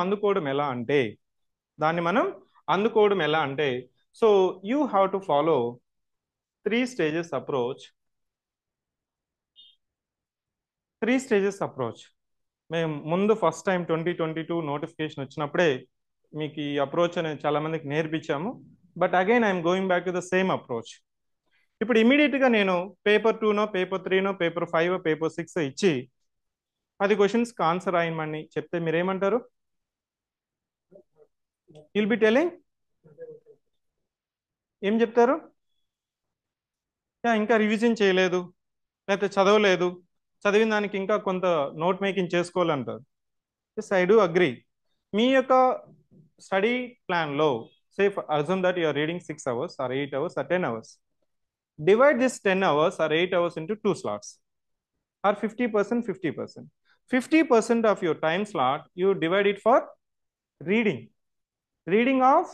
అందుకోవడం ఎలా అంటే so you have to follow 3 stages approach. 3 stages approach మేము ముందు ఫస్ట్ టైం 2022 నోటిఫికేషన్ వచ్చినప్పుడే మీకు ఈ అప్రోచ్ అనేది చాలా మందికి నేర్పించాము. But again I'm going back to the same approach. ఇప్పుడు ఇమీడియట్గా నేను పేపర్ 2నో పేపర్ 3నో పేపర్ 5 పేపర్ 6 ఇచ్చి 10 క్వశ్చన్స్కి ఆన్సర్ రాయమని చెప్తే మీరేమంటారు? విల్ బి టెలింగ్, ఏం చెప్తారు? ఇంకా రివిజన్ చేయలేదు, లేకపోతే చదవలేదు, చదివిన దానికి ఇంకా కొంత నోట్ మేకింగ్ చేసుకోవాలంటారు. Yes, I do agree. మీ యొక్క స్టడీ ప్లాన్లో say assume that you are reading 6 hours or 8 hours or 10 hours. Divide this 10 hours or 8 hours into 2 slots or 50%, 50%. 50% of your time slot you divide it for reading of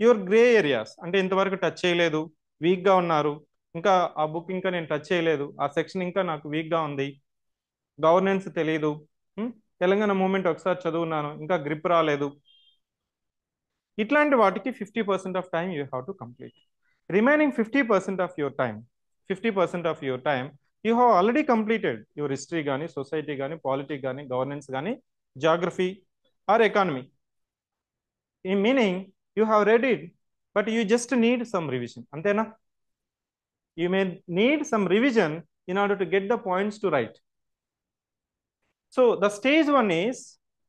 your gray areas. అంటే ఇంతవరకు టచ్ చేయలేదు, వీక్గా ఉన్నారు, ఇంకా ఆ బుక్ ఇంకా నేను టచ్ చేయలేదు, ఆ సెక్షన్ ఇంకా నాకు వీక్గా ఉంది, గవర్నెన్స్ తెలియదు, తెలంగాణ మూమెంట్ ఒకసారి చదువున్నాను, ఇంకా గ్రిప్ రాలేదు, ఇట్లాంటి వాటికి 50% of time you have to complete. Remaining 50% of your time you have already completed your history కానీ, సొసైటీ కానీ, పాలిటిక్ కానీ, గవర్నెన్స్ కానీ, జాగ్రఫీ ఆర్ ఎకానమీ. ఈ meaning you have read it, but you just need some revision. అంతేనా? You may need some revision in order to get the points to write. So the stage 1 is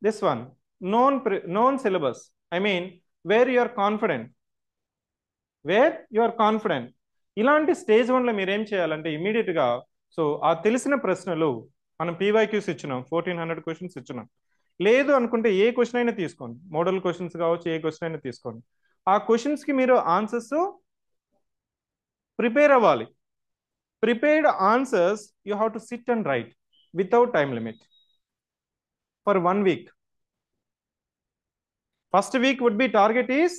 this one, known syllabus. I mean, where you are confident. ఇలాంటి స్టేజ్ 1లో మీరు ఏం చేయాలంటే ఇమీడియట్గా సో ఆ తెలిసిన ప్రశ్నలు మనం పీవైక్యూస్ ఇచ్చినాం 1400 క్వశ్చన్స్ ఇచ్చినాం. లేదు అనుకుంటే ఏ క్వశ్చన్ అయినా తీసుకోండి, మోడల్ క్వశ్చన్స్ కావచ్చు, ఏ క్వశ్చన్ అయినా తీసుకోండి. ఆ క్వశ్చన్స్కి మీరు ఆన్సర్స్ ప్రిపేర్ అవ్వాలి. Prepared answers you have to SIT and right without time limit for 1 week. First week would be target is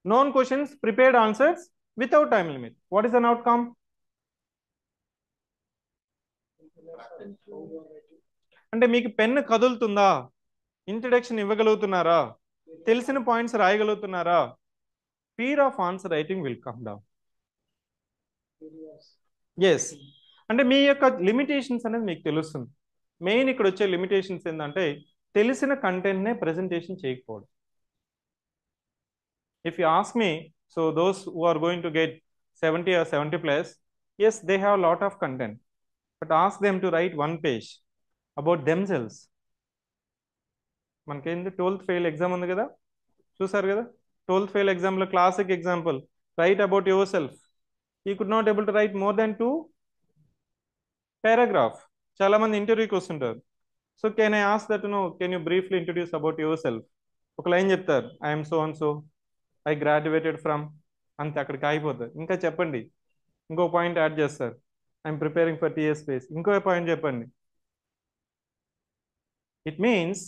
known questions, prepared answers without time limit. What is an outcome? అంటే మీకు పెన్ను కదులుతుందా, ఇంట్రడక్షన్ ఇవ్వగలుగుతున్నారా, తెలిసిన పాయింట్స్ రాయగలుగుతున్నారా, fear of answer writing will come down. Yes, అంటే మీ యొక్క లిమిటేషన్స్ అనేది మీకు తెలుస్తుంది. మెయిన్ ఇక్కడ వచ్చే లిమిటేషన్స్ ఏంటంటే తెలిసిన కంటెంట్నే ప్రెజెంటేషన్ చేయకపోవడం. If you ask me, so those who are going to get 70 or 70 plus, yes, they have a lot of content, but ask them to write 1 page about themselves. మనకేంటి 12th fail exam ఉంది కదా, చూసారు కదా, 12th fail exam లో classic example, write about yourself. He could not able to write more than 2 paragraph. చాలా మంది ఇంటర్వ్యూకి వస్తుంటారు. So can I ask that can you briefly introduce about your self. ఒక లైన్ చెప్తారు, I'm so and so, I graduated from, అంతే, అక్కడికి ఆగిపోతారు. ఇంకా చెప్పండి, ఇంకో పాయింట్ యాడ్ చేస్తారు, I'm preparing for TS space, ఇంకో పాయింట్ చెప్పండి. It means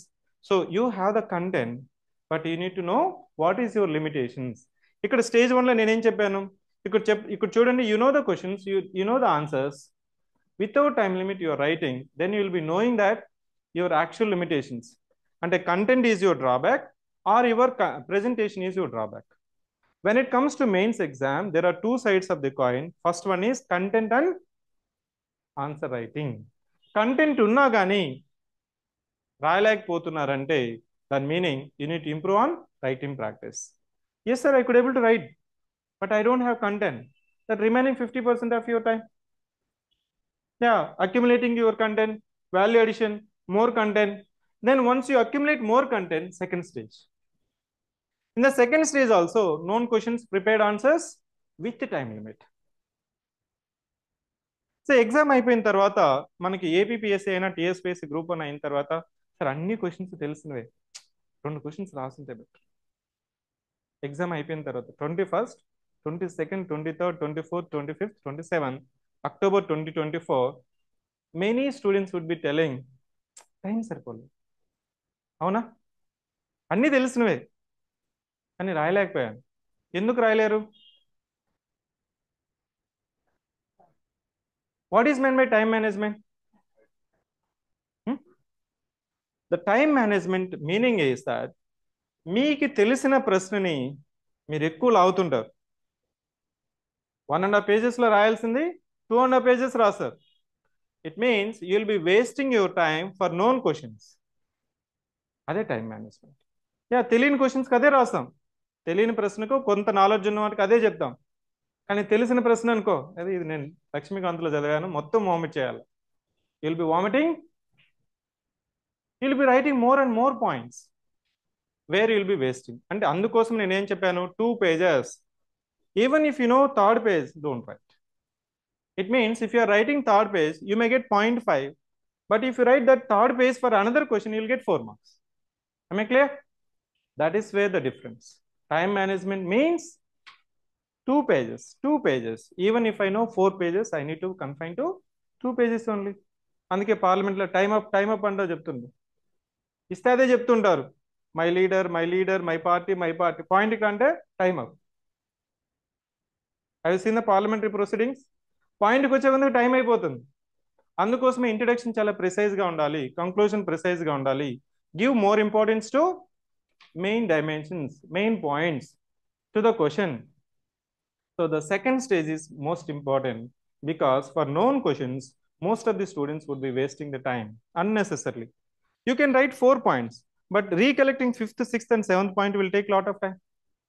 so you have the content, but you need to know what is your limitations. ఇక్కడ స్టేజ్ 1లో నేనేం చెప్పాను, ఇక్కడ చూడండి, you know the questions, you know the answers, without time limit you are writing, then you will be knowing that your actual limitations. అంటే content is your drawback or your presentation is your drawback. When it comes to mains exam, there are 2 sides of the coin. First one is content and answer writing. Content unna gani రాయలేకపోతున్నారంటే దాని meaning you need to improve on writing practice. Yes sir, I could able to write, but I don't have content. That remaining 50% of your time, yeah, accumulating your content, value addition, more content. Then once you accumulate more content, second stage. In the second stage also, known questions, prepared answers with the time limit. So exam అయిపోయిన తర్వాత మనకి ఏపీపీఎస్సీ అయినా టీఎస్పీఎస్సీ గ్రూప్ 1 అయిన తర్వాత సార్ అన్ని క్వశ్చన్స్ తెలిసినవే, 2 క్వశ్చన్స్ రాసింటే బెటర్. ఎగ్జామ్ అయిపోయిన తర్వాత 21st, 22nd, 23rd, 24th, 25th, 27th October 2024, many students would be telling time సరిపోలేదు. అవునా, అన్నీ తెలిసినవే అని రాయలేకపోయాను. ఎందుకు రాయలేరు? What is meant by time management? The time management meaning is that మీకు తెలిసిన ప్రశ్నని మీరు ఎక్కువ లాగుతుంటారు. 1.5 pages రాయాల్సింది 2.5 pages రాస్తారు. It means you will be wasting your time for known questions. అదే టైం మేనేజ్మెంట్. తెలియని క్వశ్చన్స్కి అదే రాస్తాం, తెలియని ప్రశ్నకు కొంత నాలెడ్జ్ ఉన్న వాటికి అదే చెప్తాం. కానీ తెలిసిన ప్రశ్న అనుకో, అదే ఇది నేను లక్ష్మీకాంత్లో చదివాను, మొత్తం వామిట్ చేయాలి. You will be vomiting, you will be writing more and more points where you will be wasting. అంటే అందుకోసం నేను ఏం చెప్పాను, 2 pages. Even if you know 3rd page, don't write. It means if you are writing 3rd page, you may get 0.5, but if you write that 3rd page for another question, you will get 4 marks. Am I clear? That is where the difference. Time management means 2 pages, 2 pages. Even if I know 4 pages, I need to confine to 2 pages only. అందుకే పార్లమెంట్లో టైమ్ అప్ అంటూ చెప్తుంది, ఇస్తే అదే చెప్తుంటారు, my leader, my party, point కంటే time up. I seen the parliamentary proceedings, పాయింట్కి వచ్చే కొందుకు టైం అయిపోతుంది. అందుకోసమే ఇంట్రడక్షన్ చాలా ప్రిసైజ్గా ఉండాలి, కంక్లూజన్ ప్రిసైజ్గా ఉండాలి. Give more importance to main dimensions, main points to the question. So the second stage is most important because for known questions, most of the students would be wasting the time unnecessarily. You can write 4 points, but recollecting 5th, 6th and 7th point will take a lot of time.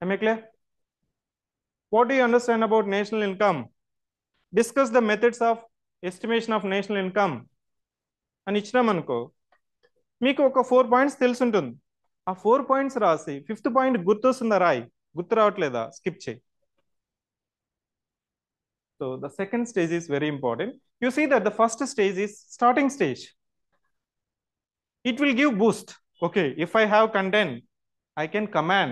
Am I clear? What do you understand about national income? Discuss the methods of estimation of national income. అని ఇచ్చినామనుకో, మీకు ఒక 4 points తెలుసుంటుంది. ఆ 4 points రాసి 5th point గుర్తొస్తుందా రాయి, గుర్తు రావట్లేదా స్కిప్ చేయి. So the second stage is very important. You see that the first stage is starting stage. It will give boost. Okay, if I have content, I can command.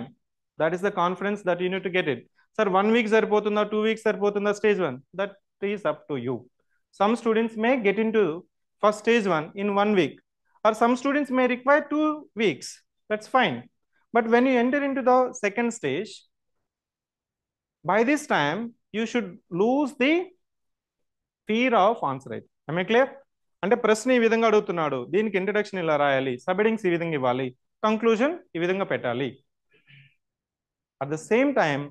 That is the confidence that you need to get it. Sir, 1 week saripotunda, 2 weeks saripotunda stage 1. That is up to you. Some students may get into first stage 1 in 1 week, or some students may require 2 weeks. That's fine. But when you enter into the second stage, by this time you should lose the fear of answer. Am I clear? అంటే ప్రశ్న ఈ విధంగా అడుగుతున్నాడు, దీనికి ఇంట్రడక్షన్ ఇలా రాయాలి, సబ్హెడింగ్స్ ఈ విధంగా ఇవ్వాలి, కంక్లూజన్ ఈ విధంగా పెట్టాలి. అట్ ద సేమ్ టైం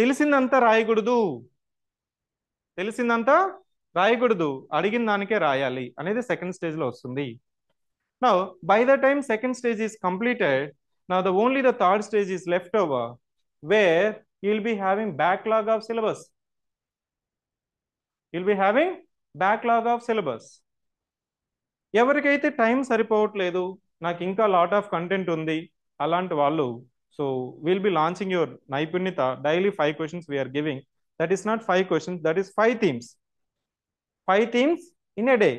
తెలిసిందంతా రాయకూడదు, తెలిసిందంతా రాయకూడదు, అడిగిన దానికే రాయాలి అనేది సెకండ్ స్టేజ్ లో వస్తుంది. Now by the time second stage is completed, now only the third stage is left over, where you will be having backlog of syllabus. You will be having backlog of syllabus. ఎవరికైతే టైం సరిపోవట్లేదు, నాకు ఇంకా లాట్ ఆఫ్ కంటెంట్ ఉంది, అలాంటి వాళ్ళు, so will be launching your నైపుణ్యత daily 5 questions we are giving. That is not 5 questions, that is 5 themes. 5 themes in a day.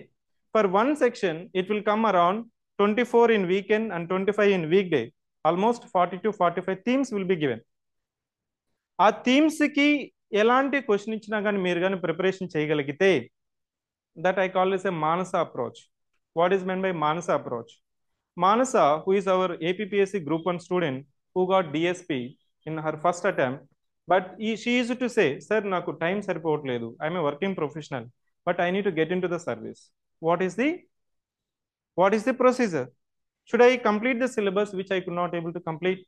For one section, it will come around 24 in weekend and 25 in weekday. Almost 40 to 45 themes will be given. ఆ థీమ్స్ కి ఎలాంటి క్వశ్చన్ ఇచ్చినా కానీ మీరు కానీ ప్రిపరేషన్ చేయగలిగితే, that I call is a Manasa approach. What is meant by Manasa approach? Manasa, who is our APPSC Group 1 student who got DSP in her first attempt, but she used to say, sir, naku time saripotledu, I am a working professional, but I need to get into the service. What is the procedure? Should I complete the syllabus which I could not able to complete?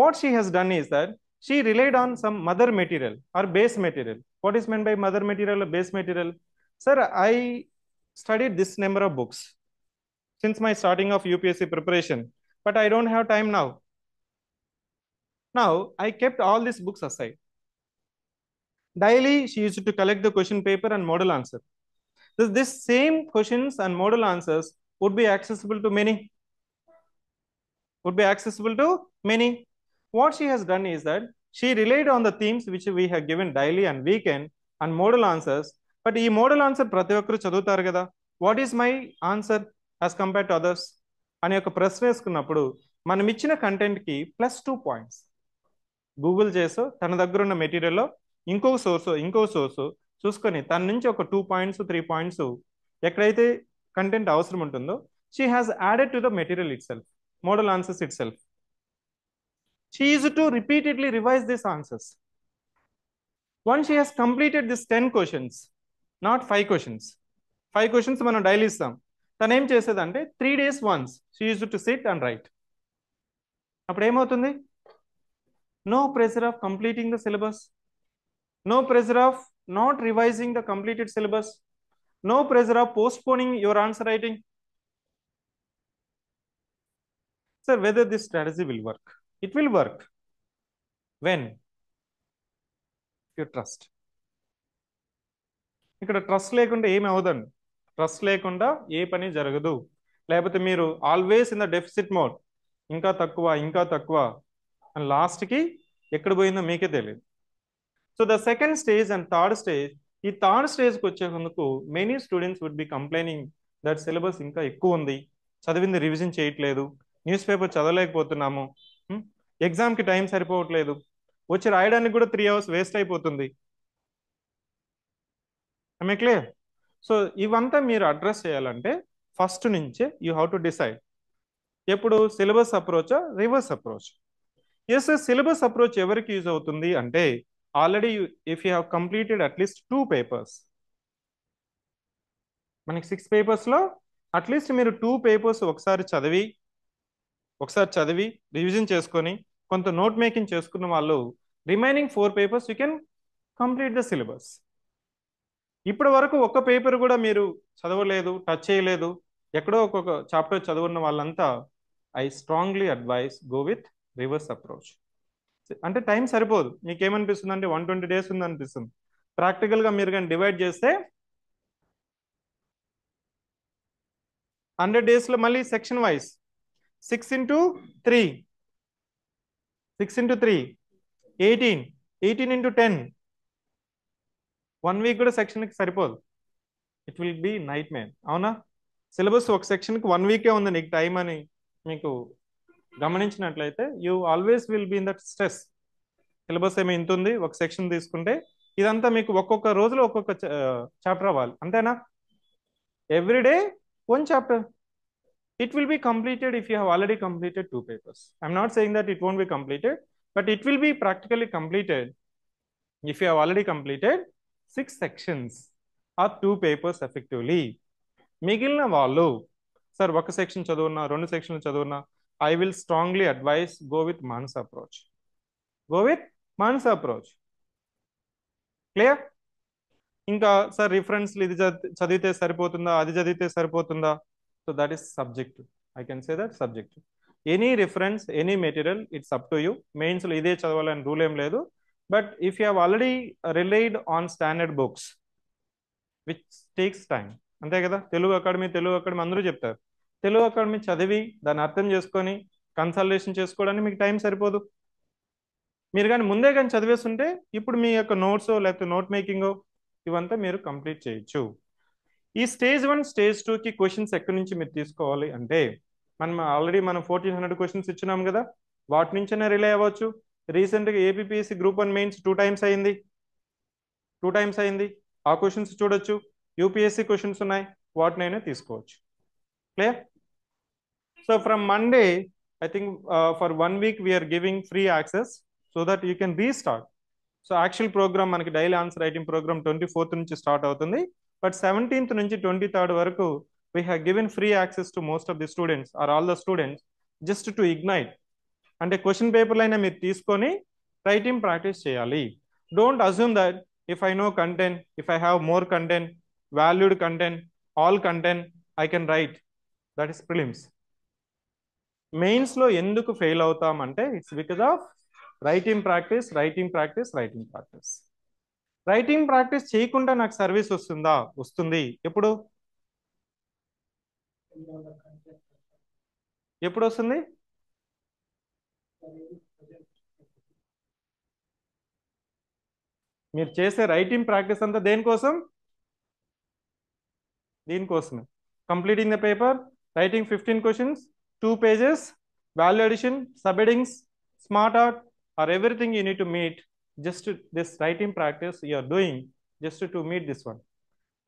What she has done is that she relied on some mother material or base material. What is meant by mother material or base material? Sir, I studied this number of books since my starting of UPSC preparation, but I don't have time now. Now I kept all these books aside. Daily she used to collect the question paper and model answer. This same questions and model answers would be accessible to many. What she has done is that she relied on the themes which we have given daily and weekend and model answers. But ఈ మోడల్ ఆన్సర్ ప్రతి ఒక్కరు చదువుతారు కదా, what is my answer as compare to others అనే ఒక ప్రశ్న వేసుకున్నప్పుడు మనం ఇచ్చిన కంటెంట్కి +2 points గూగుల్ చేసో తన దగ్గర ఉన్న మెటీరియల్లో ఇంకో సోర్సు చూసుకొని తన నుంచి ఒక 2 points 3 points ఎక్కడైతే కంటెంట్ అవసరం ఉంటుందో she has added to the material it self, model answers it self. She used to repeatedly revise these answers. Once she has completed this 10 questions, not 5 questions. 5 questions మనం డైలీ ఇస్తాం. తను ఏం చేసేదంటే 3 days once she used to sit and write. అప్పుడు ఏమవుతుంది? No pressure of completing the syllabus. No pressure of not revising the completed syllabus. No pressure of postponing your answer writing. Sir, whether this strategy will work? It will work when you trust. ఇక్కడ ట్రస్ట్ లేకుండా ఏమి అవదండి, ట్రస్ట్ లేకుండా ఏ పని జరగదు. లేకపోతే మీరు always in the deficit mode, ఇంకా తక్కువ అండ్ లాస్ట్కి ఎక్కడ పోయిందో మీకే తెలియదు. So the second stage and third stage, ఈ థర్డ్ స్టేజ్కి వచ్చేందుకు many students would be complaining that syllabus ఇంకా ఎక్కువ ఉంది, చదివింది రివిజన్ చేయట్లేదు, న్యూస్ పేపర్ చదవలేకపోతున్నాము, ఎగ్జామ్కి టైం సరిపోవట్లేదు, వచ్చి రాయడానికి కూడా 3 hours వేస్ట్ అయిపోతుంది. I clear? సో ఇవంతా మీరు అడ్రస్ చేయాలంటే ఫస్ట్ నుంచే యూ హ్యావ్ టు డిసైడ్ ఎప్పుడు సిలబస్ అప్రోచా reverse approach. Yes, syllabus approach ఎవరికి యూజ్ అవుతుంది అంటే already if you have completed at least 2 papers, మనకి 6 papersలో అట్లీస్ట్ మీరు 2 papers ఒకసారి చదివి రివిజన్ చేసుకొని కొంత నోట్ మేకింగ్ చేసుకున్న వాళ్ళు remaining 4 papers you can complete the syllabus. ఇప్పటి వరకు ఒక్క పేపర్ కూడా మీరు చదవలేదు, టచ్ చేయలేదు, ఎక్కడో ఒక్కొక్క చాప్టర్ చదువున్న వాళ్ళంతా I strongly advice go with reverse approach. అంటే టైం సరిపోదు, మీకేమనిపిస్తుంది అంటే 120 days ఉంది అనిపిస్తుంది. ప్రాక్టికల్గా మీరు కానీ డివైడ్ చేస్తే 100 daysలో మళ్ళీ section wise 6 into 3 18 into 10 1 week కూడా సెక్షన్కి సరిపోదు. It will be nightmare. అవునా? సిలబస్ ఒక సెక్షన్కి 1 వీకే ఉంది నీకు టైం అని మీకు గమనించినట్లయితే you always will be in that stress. Syllabus ఏమి ఇంత ఉంది, ఒక సెక్షన్ తీసుకుంటే ఇదంతా మీకు ఒక్కొక్క రోజులో ఒక్కొక్క చాప్టర్ అవ్వాలి, అంతేనా? Everyday 1 chapter. It will be completed if you have already completed 2 papers. I'm not saying that it won't be completed, but it will be practically completed if you have already completed 6 sections or 2 papers effectively. మిగిలిన వాళ్ళు సార్ ఒక సెక్షన్ చదువున్నా 2 సెక్షన్లు చదువున్నా I will strongly advise go with Manasa approach. Go with Manasa approach. Clear? ఇంకా సార్ రిఫరెన్స్లు ఇది చదివితే సరిపోతుందా, అది చదివితే సరిపోతుందా? So that is subjective. I can say that subjective. Any reference, any material, it's up to you. మెయిన్స్లో ఇదే చదవాలని రూల్ ఏం లేదు. But if you have already relied on standard books which takes time, అంతే కదా? తెలుగు అకాడమీ అందరూ చెప్తారు. తెలుగు అకాడమీ చదివి దాన్ని అర్థం చేసుకొని కన్సల్టేషన్ చేసుకోవడానికి మీకు టైం సరిపోదు. మీరు కానీ ముందే కానీ చదివేస్తుంటే ఇప్పుడు మీ యొక్క నోట్స్ లేకపోతే నోట్ మేకింగో ఇవంతా మీరు కంప్లీట్ చేయొచ్చు. ఈ స్టేజ్ 1 స్టేజ్ 2కి క్వశ్చన్స్ ఎక్కడి నుంచి మీరు తీసుకోవాలి అంటే మనం ఆల్రెడీ 1400 క్వశ్చన్స్ ఇచ్చినాం కదా, వాటి నుంచైనా రిలే అవ్వచ్చు. రీసెంట్గా ఏపీపీఎస్సీ గ్రూప్ 1 మెయిన్స్ 2 టైమ్స్ అయింది. ఆ క్వశ్చన్స్ చూడొచ్చు. యూపీఎస్సీ క్వశ్చన్స్ ఉన్నాయి, వాటినైనా తీసుకోవచ్చు. Clear? So from Monday I think for 1 week we're giving free access so that you can restart. So actual program మనకి daily answer writing program 24th నుంచి స్టార్ట్ అవుతుంది. But 17th నుంచి 23rd వరకు we have given free access to most of the students or all the students just to ignite. అంటే క్వశ్చన్ పేపర్లు అయినా మీరు తీసుకొని రైటింగ్ ప్రాక్టీస్ చేయాలి. Don't assume that if I know content, if I have more content, valued content, all content I can write. That is prelims. మెయిన్స్లో ఎందుకు ఫెయిల్ అవుతామంటే it's because of writing practice. Writing practice చేయకుండా నాకు సర్వీస్ వస్తుందా? వస్తుంది. ఎప్పుడు వస్తుంది? మీరు చేసే రైటింగ్ ప్రాక్టీస్ అంతా దేనికోసమే. Completing the paper, writing 15 questions, 2 pages, value addition, sub headings, smart art, or everything you need to meet. Just this writing practice you are doing just to meet this one.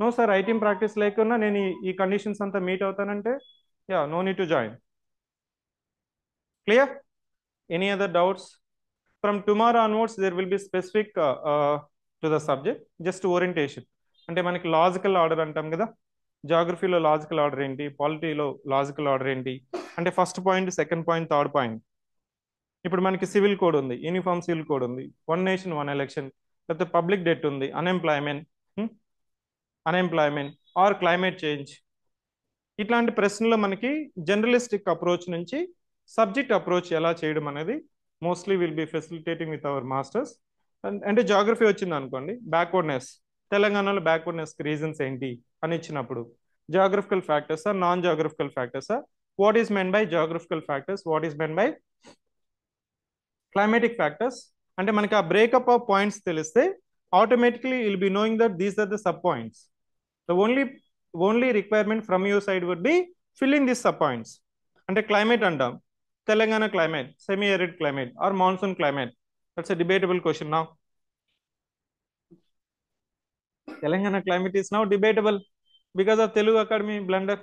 No sir, writing practice lekuna nenu ee conditions anta meet avtanante, yeah, no need to join. Clear? Any other doubts? From tomorrow onwards there will be specific to the subject, just orientation. Ante manaki logical order antam kada, geography lo logical order enti, polity lo logical order enti, ante first point, second point, third point. ఇప్పుడు మనకి సివిల్ కోడ్ ఉంది, యూనిఫామ్ సివిల్ కోడ్ ఉంది, 1 నేషన్ 1 ఎలక్షన్, లేకపోతే పబ్లిక్ డెట్ ఉంది, అన్ఎంప్లాయ్మెంట్ ఆర్ క్లైమేట్ చేంజ్. ఇట్లాంటి ప్రశ్నలు మనకి జర్నలిస్టిక్ అప్రోచ్ నుంచి సబ్జెక్ట్ అప్రోచ్ ఎలా చేయడం అనేది mostly will be facilitating with our masters. అంటే జాగ్రఫీ వచ్చింది అనుకోండి, బ్యాక్వర్డ్నెస్, తెలంగాణలో బ్యాక్వర్డ్నెస్కి రీజన్స్ ఏంటి అని ఇచ్చినప్పుడు geographical factors or non geographical factors, what is meant by geographical factors, what is meant by climatic factors, అంటే మనకి ఆ బ్రేకప్ ఆఫ్ పాయింట్స్ తెలిస్తే automatically will be knowing that these are the sub points. The only requirement from your side would be filling this sub points. అంటే క్లైమేట్ అంటాం, Telangana climate, semi arid climate or monsoon climate, that's a debatable question. Now Telangana climate is now debatable because of Telugu academy blunder.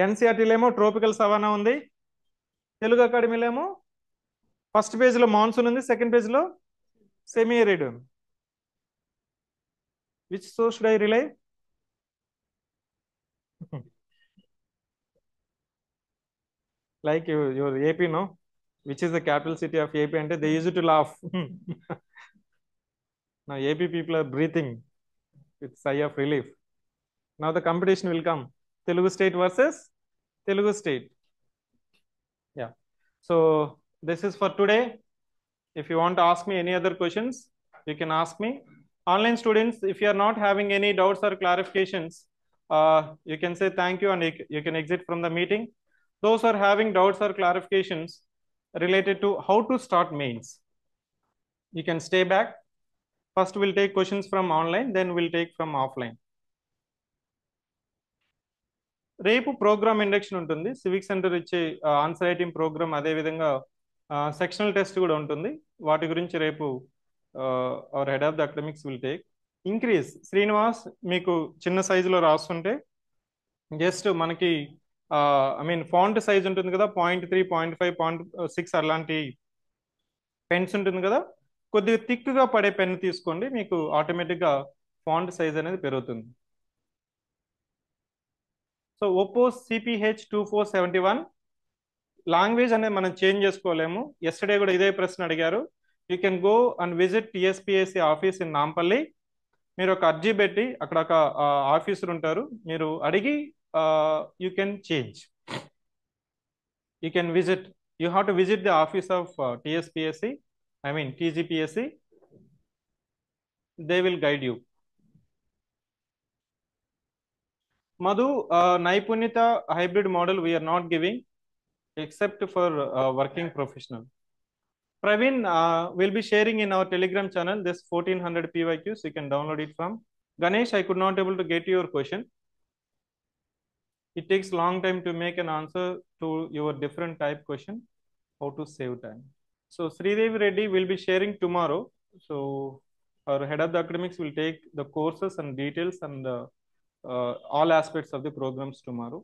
ఎన్సీఆర్టీలో ఏమో ట్రోపికల్ సవానా ఉంది, తెలుగు అకాడమీలో ఏమో ఫస్ట్ పేజ్లో మాన్సూన్ ఉంది, సెకండ్ పేజ్లో సెమీ ఎరిడ్ ఉంది. Which source should I rely? Like your AP, no, which is the capital city of AP అంటే they use to laugh. Now AP people are breathing with sigh of relief. Now the competition will come, Telugu state versus Telugu state. Yeah, so this is for today. If you want to ask me any other questions, you can ask me. Online students, if you are not having any doubts or clarifications, you can say thank you and you can exit from the meeting. Those who are having doubts or clarifications related to how to start mains, you can stay back First we'll take questions from online, then we'll take from offline. రేపు ప్రోగ్రామ్ ఇండక్షన్ ఉంటుంది, సివిక్ సెంటర్ ఇచ్చే ఆన్సర్ రైటింగ్ ప్రోగ్రామ్, అదేవిధంగా సెక్షనల్ టెస్ట్ కూడా ఉంటుంది. వాటి గురించి రేపు hour head of the academics will take. Increase Srinivas మీకు చిన్న సైజులో రాస్తుంటే జస్ట్ మనకి ఐ మీన్ ఫాంట్ సైజ్ ఉంటుంది కదా, 0.3, 0.5, 0.6 అలాంటి పెన్స్ ఉంటుంది కదా, కొద్దిగా థిక్గా పడే పెన్ తీసుకోండి, మీకు ఆటోమేటిక్గా ఫాంట్ సైజ్ అనేది పెరుగుతుంది. సో ఒప్పో CPH2471 లాంగ్వేజ్ అనేది మనం చేంజ్ చేసుకోలేము. ఎస్టర్డే కూడా ఇదే ప్రశ్న అడిగారు. You can go and visit TSPSC office in Nampally. మీరు ఒక అర్జీ పెట్టి అక్కడ ఒక ఆఫీసర్ ఉంటారు, మీరు అడిగి you can change, you can visit, you have to visit the office of TSPSC, I mean TGPSC. They will guide you. Madhu, Naipunita hybrid model we are not giving except for working professional. Praveen will be sharing in our Telegram channel this 1400 PYQs. You can download it from. Ganesh, I could not able to get your question. It takes long time to make an answer to your different type question. How to save time? So Sridevi Reddy will be sharing tomorrow. So our head of the academics will take the courses and details and all aspects of the programs tomorrow.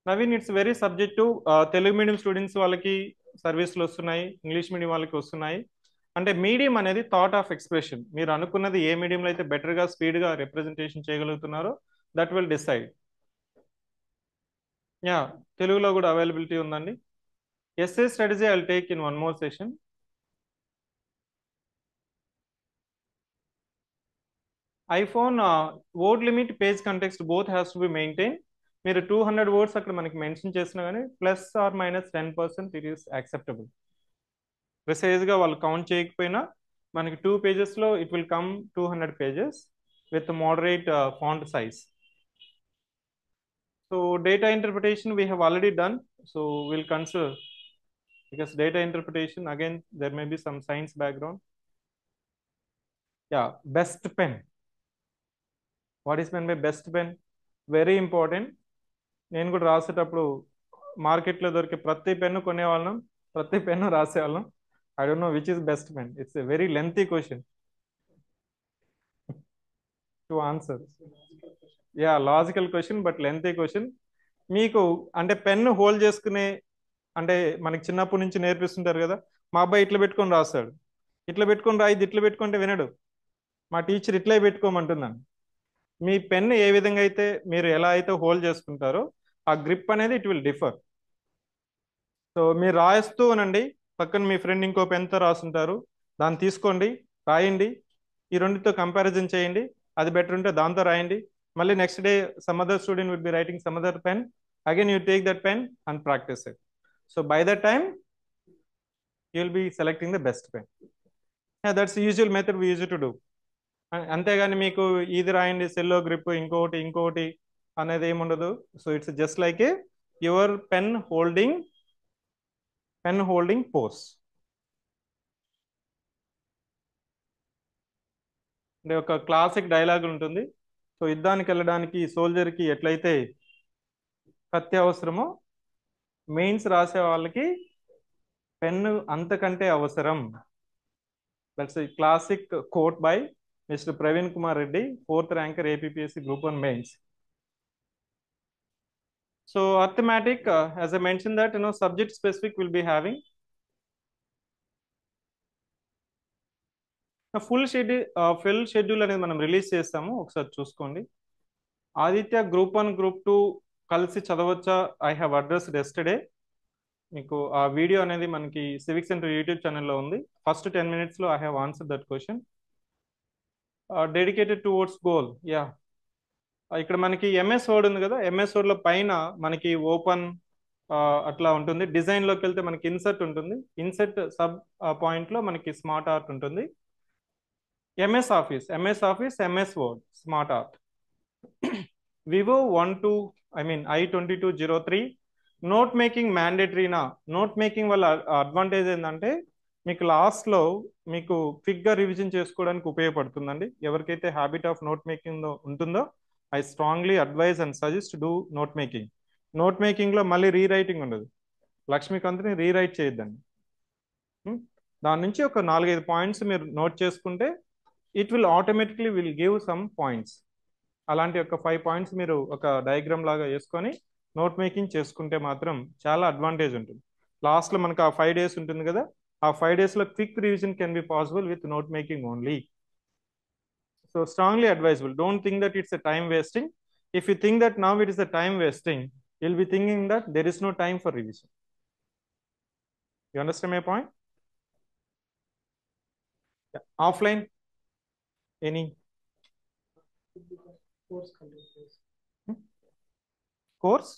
Naveen, it's very subject to Telugu medium students వాళ్ళకి సర్వీస్లు వస్తున్నాయి, ఇంగ్లీష్ మీడియం వాళ్ళకి వస్తున్నాయి. అంటే మీడియం అనేది థాట్ ఆఫ్ ఎక్స్ప్రెషన్. మీరు అనుకున్నది ఏ మీడియంలో అయితే బెటర్గా స్పీడ్గా రిప్రజెంటేషన్ చేయగలుగుతున్నారో దట్ విల్ డిసైడ్. యా, తెలుగులో కూడా అవైలబిలిటీ ఉందండి. Essay strategy I will take in one more session. IPhone word limit, page context both has to be maintain. మీరు 200 వర్డ్స్ అక్కడ మనకి మెన్షన్ చేసినా కానీ +or-10% ఇట్ ఈస్ యాక్సెప్టబుల్. ప్రిసైజ్గా వాళ్ళు కౌంట్ చేయకపోయినా మనకి 2 pagesలో it will come 200 pages with moderate font size. So data interpretation we have already done, so will consider because data interpretation again there may be some science background. Yeah, best pen. What is meant by best pen? Very important. నేను కూడా రాసేటప్పుడు మార్కెట్లో దొరికే ప్రతి పెన్ను కొనేవాళ్ళం, ప్రతి పెన్ను రాసేవాళ్ళం. I don't know which is best pen. It's a very lengthy question to answer. Yeah, logical question but lengthy question. మీకు అంటే పెన్ను హోల్డ్ చేసుకునే, అంటే మనకి చిన్నప్పటి నుంచి నేర్పిస్తుంటారు కదా, మా అబ్బాయి ఇట్లా పెట్టుకొని రాస్తాడు, ఇట్లా పెట్టుకొని రాయిది, ఇట్లా పెట్టుకుంటే వినడు, మా టీచర్ ఇట్లే పెట్టుకోమంటుందని. మీ పెన్ ఏ విధంగా అయితే మీరు ఎలా అయితే హోల్డ్ చేసుకుంటారో ఆ గ్రిప్ అనేది ఇట్ విల్ డిఫర్. సో మీరు రాయిస్తూ ఉనండి, పక్కన మీ ఫ్రెండ్ ఇంకో పెన్తో రాస్తుంటారు, దాన్ని తీసుకోండి, రాయండి, ఈ రెండుతో కంపారిజన్ చేయండి, అది బెటర్ ఉంటే దాంతో రాయండి. మళ్ళీ next day some other student will be writing some other pen, again you take that pen and practice it. So by that time, you will be selecting the best pen. Yeah, that's the usual method we used to do. అంతేగాని మీకు ఇది రాయండి, సెల్లో గ్రిప్, ఇంకోటి అనేది ఏముండదు. So it's just like a your pen holding pose. అంటే ఒక క్లాసిక్ డైలాగ్ ఉంటుంది. సో యుద్ధానికి వెళ్ళడానికి సోల్జర్కి ఎట్లయితే కత్తి అవసరమో, మెయిన్స్ రాసే వాళ్ళకి పెన్ను అంతకంటే అవసరం. That's a classic coat by Mr. Praveen Kumar Reddy, 4th ranker APPSC Group 1 mains. So arithmetic, as I mentioned that, subject specific will be having a full schedule అనేది మనం రిలీజ్ చేస్తాము, ఒకసారి చూసుకోండి. ఆదిత్య Group 1 Group 2 కలిసి చదవచ్చా, ఐ హ్యావ్ అడ్రస్డ్ ఎస్టర్డే. మీకు ఆ వీడియో అనేది మనకి సివిక్ సెంటర్ యూట్యూబ్ ఛానల్లో ఉంది. ఫస్ట్ 10 minutes లో I have answered that question. Dedicated towards goal. Yeah, ఇక్కడ మనకి ఎంఎస్ వర్డ్ ఉంది కదా, ఎంఎస్ వర్డ్ లో పైన మనకి ఓపెన్ అట్లా ఉంటుంది. డిజైన్ లోకి వెళ్తే మనకి ఇన్సర్ట్ ఉంటుంది, ఇన్సర్ట్ సబ్ పాయింట్ లో మనకి స్మార్ట్ ఆర్ట్ ఉంటుంది. MS office, MS word, smart art. Vivo i2203 note making మ్యాండేటరీనా? నోట్ మేకింగ్ వల్ల అడ్వాంటేజ్ ఏంటంటే మీకు లాస్ట్లో మీకు క్విక్గా రివిజన్ చేసుకోవడానికి ఉపయోగపడుతుందండి. ఎవరికైతే హ్యాబిట్ ఆఫ్ నోట్ మేకింగ్ ఉంటుందో I strongly advise and suggest do note making. Note మేకింగ్లో మళ్ళీ రీరైటింగ్ ఉండదు. లక్ష్మీకాంత్ని రీరైట్ చేయొద్దండి. దాని నుంచి ఒక 4-5 పాయింట్స్ మీరు నోట్ చేసుకుంటే it will automatically will give some points. అలాంటి ఒక 5 పాయింట్స్ మీరు ఒక డయాగ్రామ్ లాగా వేసుకొని నోట్ మేకింగ్ చేసుకుంటే మాత్రం చాలా అడ్వాంటేజ్ ఉంటుంది. లాస్ట్లో మనకు ఆ 5 days ఉంటుంది కదా, ఆ 5 daysలో quick revision can be possible with note making only. So strongly advisable. Don't think that it's a time wasting. If you think that now it is a time wasting, you'll be thinking that there is no time for revision. You understand my point? Yeah. Offline, any course content. Course?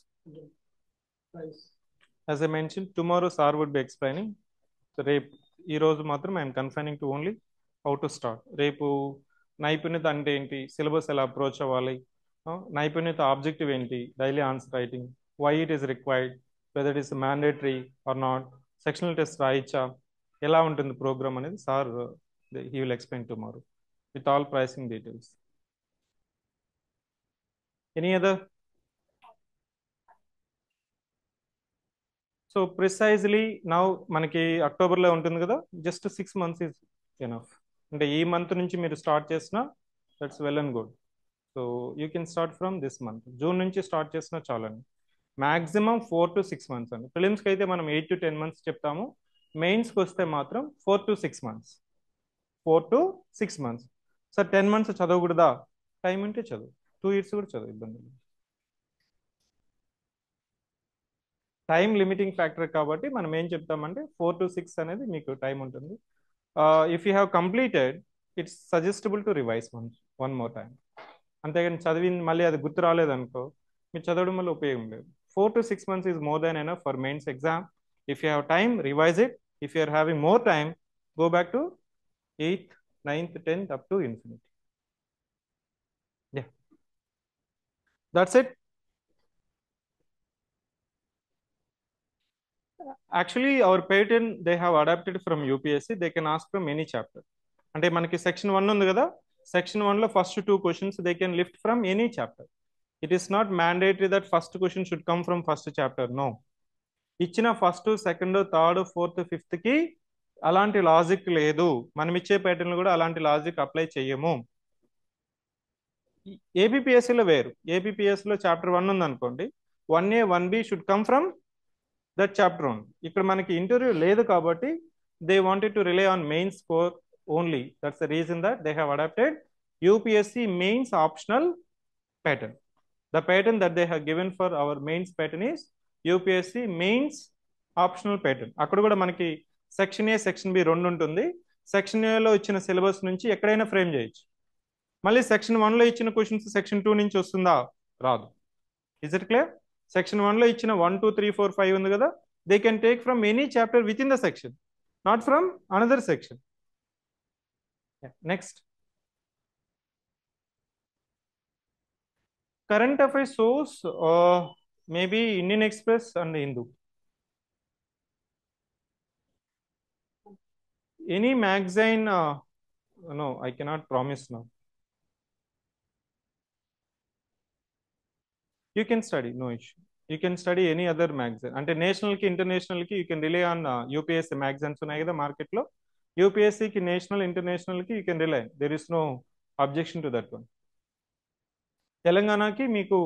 As I mentioned, tomorrow Sir would be explaining. So రేపు ఈ రోజు మాత్రం I'm confining to only how to start. రేపు నైపుణ్యత అంటే ఏంటి, సిలబస్ ఎలా అప్రోచ్ అవ్వాలి, నైపుణ్యత ఆబ్జెక్టివ్ ఏంటి, daily answer writing, why it is required, whether it is mandatory or not, sectional test రాయిచ్చా, ఎలా ఉంటుంది ప్రోగ్రామ్ అనేది sir he will explain tomorrow with all pricing details. Any other? So precisely now మనకి అక్టోబర్లో ఉంటుంది కదా, జస్ట్ 6 months ఈజ్ ఎనఫ్. అంటే ఈ మంత్ నుంచి మీరు స్టార్ట్ చేసినా that's well and good. So you can start from this month. June నుంచి స్టార్ట్ చేసినా చాలండి. మ్యాక్సిమం 4 to 6 months అండి. ఫిలిమ్స్కి అయితే మనం 8 to 10 months చెప్తాము. మెయిన్స్కి వస్తే మాత్రం 4 to 6 months. 4 to 6 months. Sir 10 months చదవకూడదా? టైం ఉంటే చదువు, 2 years కూడా చదువు, ఇబ్బంది లేదు. టైం లిమిటింగ్ ఫ్యాక్టర్ కాబట్టి మనం ఏం చెప్తామంటే 4 to 6 అనేది మీకు టైం ఉంటుంది. If you have completed, it's suggestible to revise one more time. అంతేగాని చదివింది మళ్ళీ అది గుర్తు రాలేదనుకో, మీరు చదవడం వల్ల ఉపయోగం లేదు. 4 to 6 months is more than enough for mains exam. If you have time, revise it. If you are having more time, go back to 8th, 9th, 10th up to infinity. Yeah, that's it. Actually, our pattern they have adapted from UPSC. They can ask from any chapter. అంటే మనకి సెక్షన్ 1 ఉంది కదా, section 1లో first 2 questions they can lift from any chapter. It is not mandatory that first question should come from first chapter. No. ఇచ్చిన ఫస్ట్, సెకండ్, థర్డ్, ఫోర్త్, ఫిఫ్త్కి అలాంటి లాజిక్ లేదు. మనం ఇచ్చే ప్యాటర్న్లు కూడా అలాంటి లాజిక్ అప్లై చేయము. ఏబిపిఎస్సిలో వేరు. ఏబిపిఎస్సిలో చాప్టర్ 1 ఉంది అనుకోండి, 1A 1B should come from that chapter 1. ఇక్కడ మనకి ఇంటర్వ్యూ లేదు కాబట్టి they wanted to rely on main score only. That's the reason that they have adopted UPSC mains optional pattern. The pattern that they have given for our mains pattern is UPSC mains optional pattern. అక్కడ కూడా మనకి సెక్షన్ ఏ, సెక్షన్ బి రెండు ఉంటుంది. సెక్షన్ ఏలో ఇచ్చిన సిలబస్ నుంచి ఎక్కడైనా ఫ్రేమ్ చేయొచ్చు. మళ్ళీ సెక్షన్ 1లో ఇచ్చిన క్వశ్చన్స్ సెక్షన్ 2 నుంచి వస్తుందా? రాదు. Is it clear? సెక్షన్ 1లో ఇచ్చిన 1, 2, 3, 4, 5 ఉంది కదా, they can take from any chapter with in the section, not from another section. Next, current affairs source, maybe Indian Express and Hindu. Any magazine? No, I cannot promise now. You can study, no issue. You can study any other magazine. అంటే నేషనల్కి, ఇంటర్నేషనల్కి you can rely on UPSC magazines ఉన్నాయి కదా మార్కెట్లో. UPSCకి national, ఇంటర్నేషనల్కి you can rely. There is no objection to that one. తెలంగాణకి మీకు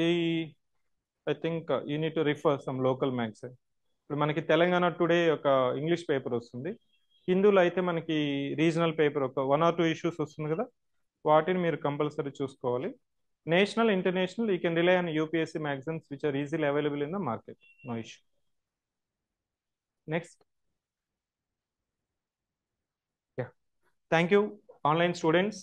ఈ I think you need to refer some local magazine. ఇప్పుడు మనకి తెలంగాణ టుడే ఒక ఇంగ్లీష్ పేపర్ వస్తుంది, హిందూలో అయితే మనకి రీజనల్ పేపర్ ఒక 1 or 2 issues వస్తుంది కదా, వాటిని మీరు కంపల్సరీ చూసుకోవాలి. National, international you can rely on UPSC magazines which are easily available in the market. No issue. Next. Thank you online students.